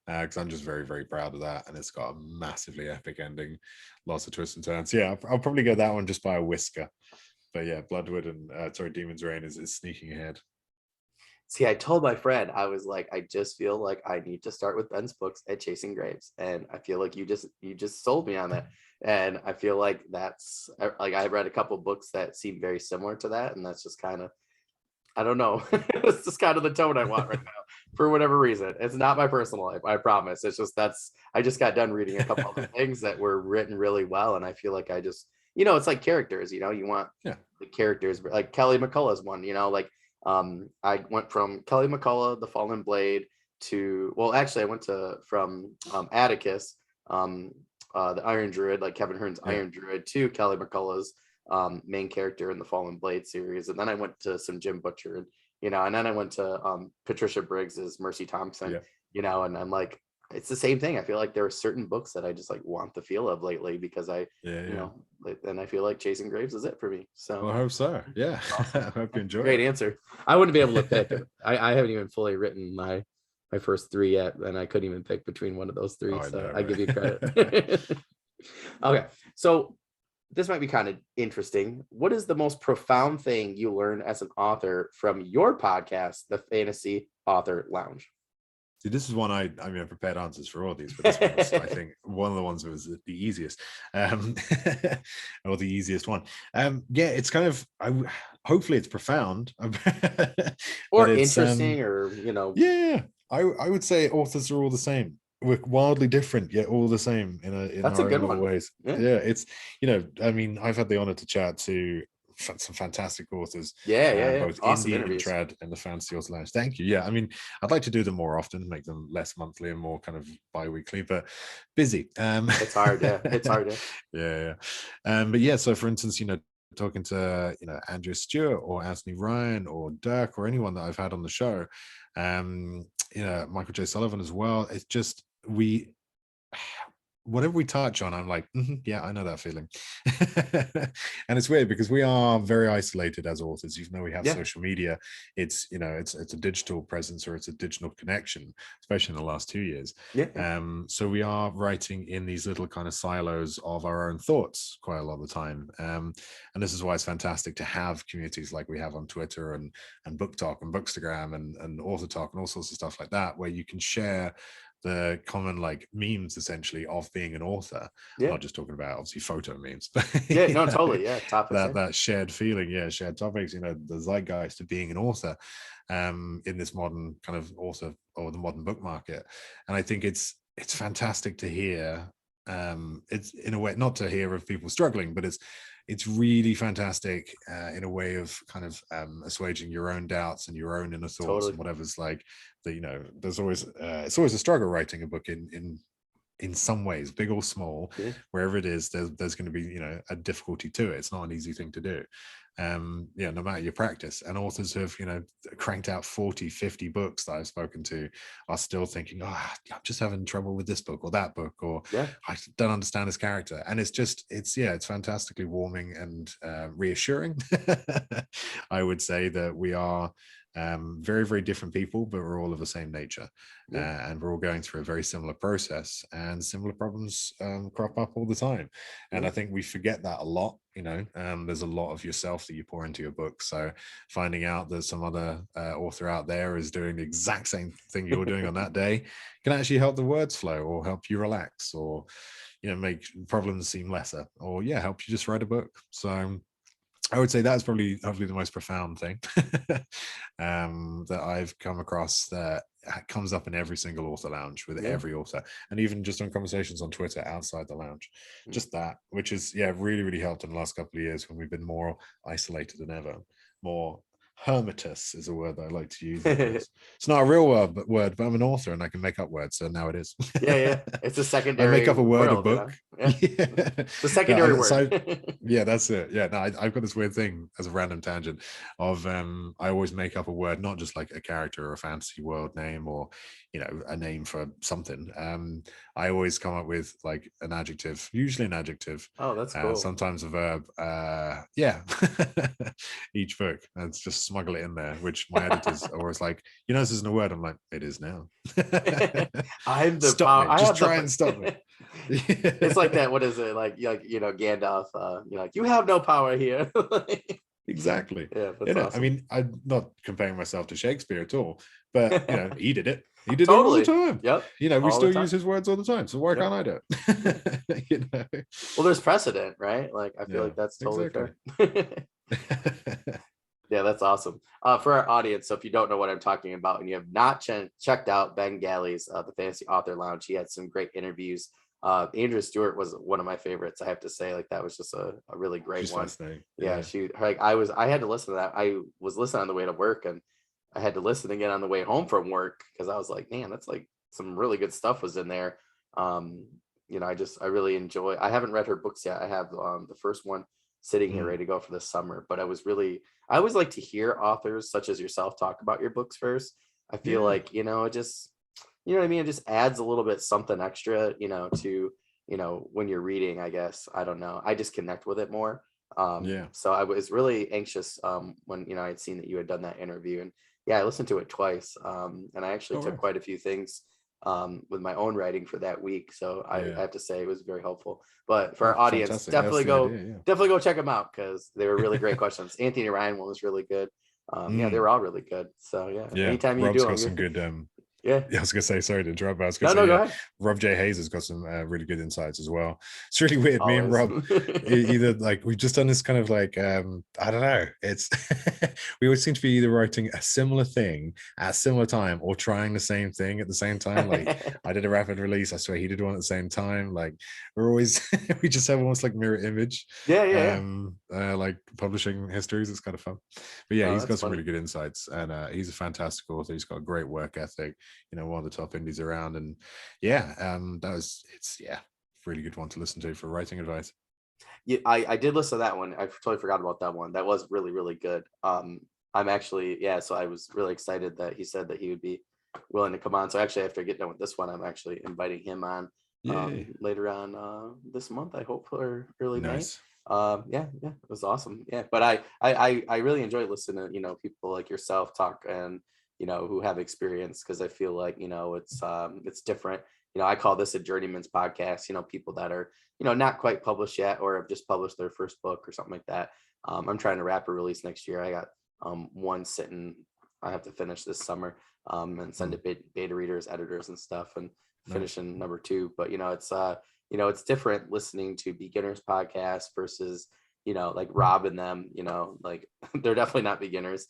because I'm just very, very proud of that, and it's got a massively epic ending, lots of twists and turns. Yeah, I'll probably go that one just by a whisker. But yeah, Bloodwood and Demon's Reign is sneaking ahead. See, I told my friend, I was like, I just feel like I need to start with Ben's books at Chasing Graves, and I feel like you just sold me on that, and I feel like that's like, I read a couple books that seem very similar to that, and that's just kind of I don't know. It's just kind of the tone I want right now for whatever reason. It's not my personal life, I promise. It's just I just got done reading a couple other things that were written really well. And I feel like I just, it's like characters, you want the characters, like Kelly McCullough's one, like I went from Kelly McCullough, The Fallen Blade to, well, actually I went from Atticus, the Iron Druid, like Kevin Hearn's Iron Druid, to Kelly McCullough's main character in the Fallen Blade series, and then I went to some Jim Butcher, and then I went to Patricia Briggs's Mercy Thompson, and I'm like, it's the same thing. I feel like there are certain books that I just like want the feel of lately because and I feel like Chasing Graves is it for me. So I hope so. Yeah. Awesome. I hope you enjoy Great it. answer. I wouldn't be able to pick. I haven't even fully written my first three yet, and I couldn't even pick between one of those three. I give you credit. Okay, so this might be kind of interesting. What is the most profound thing you learned as an author from your podcast, the Fantasy Author Lounge? See, this is one I prepared answers for all these, but this one was, I think, one of the ones that was the easiest, or the easiest one. It's kind of, hopefully it's profound, or interesting, or Yeah, I would say authors are all the same. We're wildly different, yet all the same in our own ways. It's I've had the honor to chat to some fantastic authors, both awesome indie and trad in the Fantasy Author Lounge. Thank you. I'd like to do them more often, make them less monthly and more kind of bi-weekly, but busy. It's hard. It's hard. So for instance, talking to Andrew Stewart or Anthony Ryan or Dirk or anyone that I've had on the show, Michael J. Sullivan as well, it's just whatever we touch on, I'm like, I know that feeling. And it's weird because we are very isolated as authors, even though we have social media. It's it's a digital presence, or it's a digital connection, especially in the last 2 years. So we are writing in these little kind of silos of our own thoughts quite a lot of the time, and this is why it's fantastic to have communities like we have on Twitter and Book Talk and Bookstagram and Author Talk and all sorts of stuff like that, where you can share the common like memes essentially of being an author. Not just talking about obviously photo memes, but totally. That shared feeling, shared topics, the zeitgeist of being an author in this modern kind of author, or the modern book market. And I think it's fantastic to hear, it's in a way not to hear of people struggling, but it's really fantastic in a way of kind of assuaging your own doubts and your own inner thoughts and whatever's like that. There's always it's always a struggle writing a book in some ways, big or small. Wherever it is, there's going to be a difficulty to it. It's not an easy thing to do, no matter your practice. And authors who have cranked out 40-50 books that I've spoken to are still thinking, I'm just having trouble with this book or that book, or I don't understand this character. And it's fantastically warming and reassuring. I would say that we are very, very different people, but we're all of the same nature, and we're all going through a very similar process, and similar problems crop up all the time. And I think we forget that a lot. There's a lot of yourself that you pour into your book, so finding out that some other author out there is doing the exact same thing you're doing on that day can actually help the words flow, or help you relax, or make problems seem lesser, or help you just write a book. So I would say that's probably hopefully the most profound thing that I've come across, that comes up in every single author lounge with every author, and even just on conversations on Twitter outside the lounge. Just that, which is really, really helped in the last couple of years when we've been more isolated than ever. More hermitous is a word that I like to use. It's not a real word, but I'm an author and I can make up words, so now it is. It's a secondary. I make up a word, a book. The secondary word. That's it. No, I've got this weird thing as a random tangent of I always make up a word, not just like a character or a fantasy world name, or a name for something. I always come up with like an adjective, usually an adjective. Oh, that's cool. Sometimes a verb. Each book, and it's just smuggle it in there, which my editors are always like, this isn't a word. I'm like, it is now. I'm the stop me. Just try and stop me. It's like that. What is it like? Gandalf. You have no power here. Exactly. Awesome. I mean, I'm not comparing myself to Shakespeare at all, but he did it. He did it all the time. We still use his words all the time. So why can't I do it? Well, there's precedent, right? Like I feel like that's totally fair. Yeah, that's awesome. For our audience, so if you don't know what I'm talking about and you have not checked out Ben Galley's the Fantasy Author Lounge, he had some great interviews. Andrew Stewart was one of my favorites, I have to say. Like that was just a really great She's one. fascinating. Yeah, she like I had to listen to that. I was listening on the way to work, and I had to listen again on the way home from work because I was like, man, that's like some really good stuff was in there. I really enjoy. I haven't read her books yet. I have the first one sitting here ready to go for this summer, but I always like to hear authors such as yourself talk about your books first. I feel like, it just, you know what I mean? It just adds a little bit something extra, to, when you're reading, I guess. I don't know. I just connect with it more. So I was really anxious when, I had seen that you had done that interview, and yeah, I listened to it twice. And I actually took quite a few things with my own writing for that week. So I have to say it was very helpful. But for our audience, fantastic. definitely go check them out because they were really great questions. Anthony Ryan one was really good. Yeah, they were all really good. So yeah. Anytime you Rob's do got them, some good yeah. I was gonna say, sorry to interrupt, but I was No, gonna say, go ahead. Rob J. Hayes has got some really good insights as well. It's really weird. Me and Always. Rob, either like we've just done this kind of like I don't know. It's we always seem to be either writing a similar thing at a similar time or trying the same thing at the same time. Like I did a rapid release. I swear he did one at the same time. Like we're always we just have almost like mirror image. Like publishing histories. It's kind of fun. But yeah, he's got some really good insights, and he's a fantastic author. He's got a great work ethic. One of the top indies around, and it's really good one to listen to for writing advice. Yeah, I did listen to that one. I totally forgot about that one. That was really, really good. I'm actually, so I was really excited that he said that he would be willing to come on. So actually, after I get done with this one, I'm actually inviting him on later on this month, I hope, or early May. It was awesome. Yeah, but I really enjoy listening to people like yourself talk, and who have experience, because I feel like it's different. I call this a journeyman's podcast. People that are not quite published yet, or have just published their first book or something like that. I'm trying to rapid release next year. I got one sitting I have to finish this summer, and send it beta readers, editors, and stuff, and finishing number 2. But it's different listening to beginners podcasts versus like Rob and them, like they're definitely not beginners.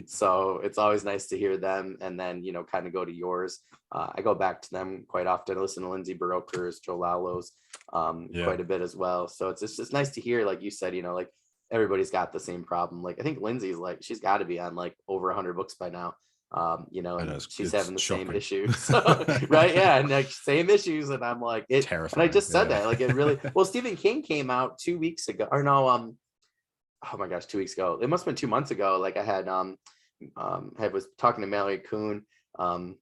So it's always nice to hear them, and then kind of go to yours. I go back to them quite often. I listen to Lindsay Baroker's, Joe Lalo's quite a bit as well. So it's just nice to hear, like you said, like everybody's got the same problem. Like I think Lindsay's like, she's got to be on like over 100 books by now. And she's having the same issues. So, right? Yeah, and like same issues, and I'm like, it terrifying. And I just said that, like, it really. Well, Stephen King came out 2 weeks ago, or no, oh my gosh, 2 weeks ago. It must have been 2 months ago. Like I had I was talking to Mallory Kuhn on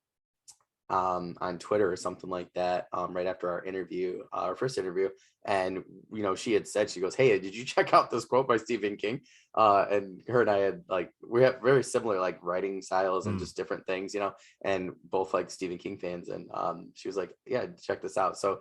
Twitter or something like that, right after our interview, our first interview, and she had said, she goes, hey, did you check out this quote by Stephen King? And her and I had like, we have very similar like writing styles and just different things, and both like Stephen King fans, and she was like, yeah, check this out. So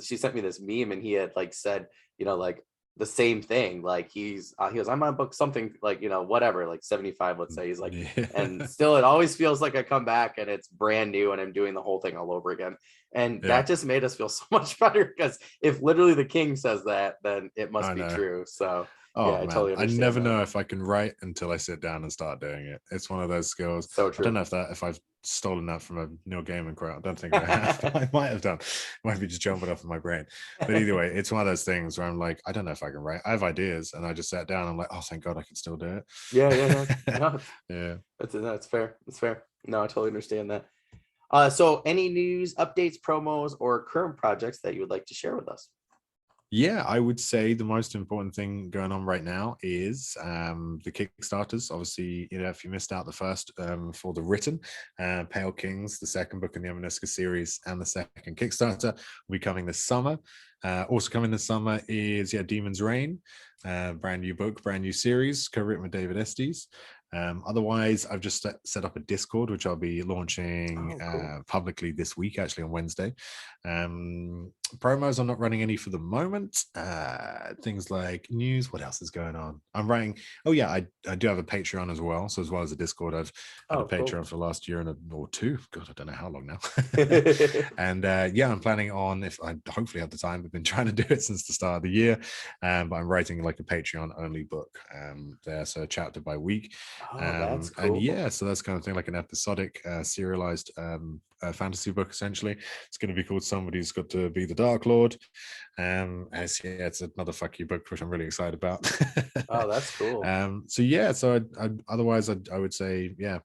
she sent me this meme, and he had like said, like the same thing, like he goes, I'm on book something like whatever, like 75, let's say. He's like, and still it always feels like I come back and it's brand new and I'm doing the whole thing all over again. And that just made us feel so much better, because if literally the King says that, then it must be true. So I totally understand. I never know if I can write until I sit down and start doing it. It's one of those skills. So true. I don't know if I've stolen that from a Neil Gaiman quote. I don't think I have. I might have done. Might be just jumping off of my brain. But either way, it's one of those things where I'm like, I don't know if I can write. I have ideas, and I just sat down. I'm like, oh, thank God I can still do it. Yeah. No, yeah. That's fair. That's fair. No, I totally understand that. So any news, updates, promos, or current projects that you would like to share with us? Yeah, I would say the most important thing going on right now is the Kickstarters. Obviously, if you missed out the first for the written Pale Kings, the second book in the Emanuska series, and the second Kickstarter will be coming this summer. Also coming this summer is Demon's Reign, brand new book, brand new series, co-written with David Estes. Otherwise, I've just set up a Discord, which I'll be launching publicly this week, actually on Wednesday, promos, I'm not running any for the moment. Things like news. What else is going on? I'm writing. Oh yeah, I do have a Patreon as well. So as well as a Discord, I've had a Patreon Cool. for the last year or two. God, I don't know how long now. And yeah, I'm planning on, if I hopefully have the time. I've been trying to do it since the start of the year, but I'm writing like a Patreon only book there, so a chapter by week. Oh, that's And cool. yeah, so that's kind of thing, like an episodic serialized fantasy book. Essentially, it's going to be called Somebody's Got to Be the Dark Lord. It's another fuck you book, which I'm really excited about. Oh, that's cool. So yeah, so otherwise I would say, yeah,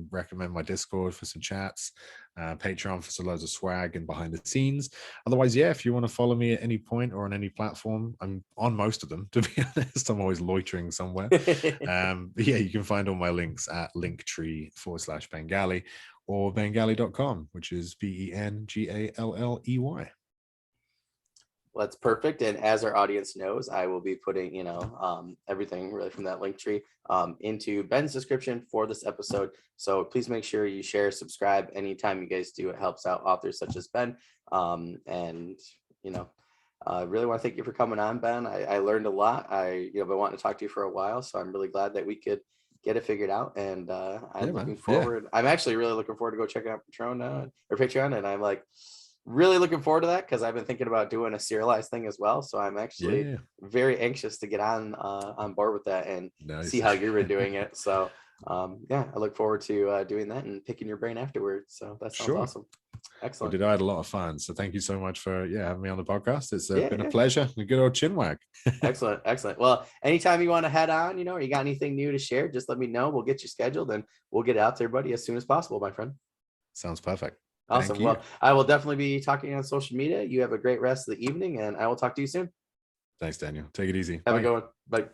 recommend my Discord for some chats, Patreon for some loads of swag and behind the scenes. Otherwise, yeah, if you want to follow me at any point or on any platform, I'm on most of them, to be honest. I'm always loitering somewhere. But yeah, you can find all my links at linktr.ee/bengalley or bengalley.com, which is BENGALLEY. Well, that's perfect. And as our audience knows, I will be putting, everything really from that link tree into Ben's description for this episode. So please make sure you share, subscribe anytime you guys do. It helps out authors such as Ben. I really want to thank you for coming on, Ben. I learned a lot. I've been wanting to talk to you for a while, so I'm really glad that we could get it figured out. And I'm looking forward. I'm actually really looking forward to go check out Patreon, and I'm like really looking forward to that because I've been thinking about doing a serialized thing as well. So I'm actually very anxious to get on board with that and see how you've been doing it. So I look forward to doing that and picking your brain afterwards. So that sounds awesome. Excellent. I had a lot of fun. So thank you so much for having me on the podcast. It's been a pleasure. A good old chin wag. Excellent. Well, anytime you want to head on, or you got anything new to share, just let me know. We'll get you scheduled and we'll get it out to everybody as soon as possible, my friend. Sounds perfect. Awesome. Well, I will definitely be talking on social media. You have a great rest of the evening and I will talk to you soon. Thanks, Daniel. Take it easy. Have a good one. Bye.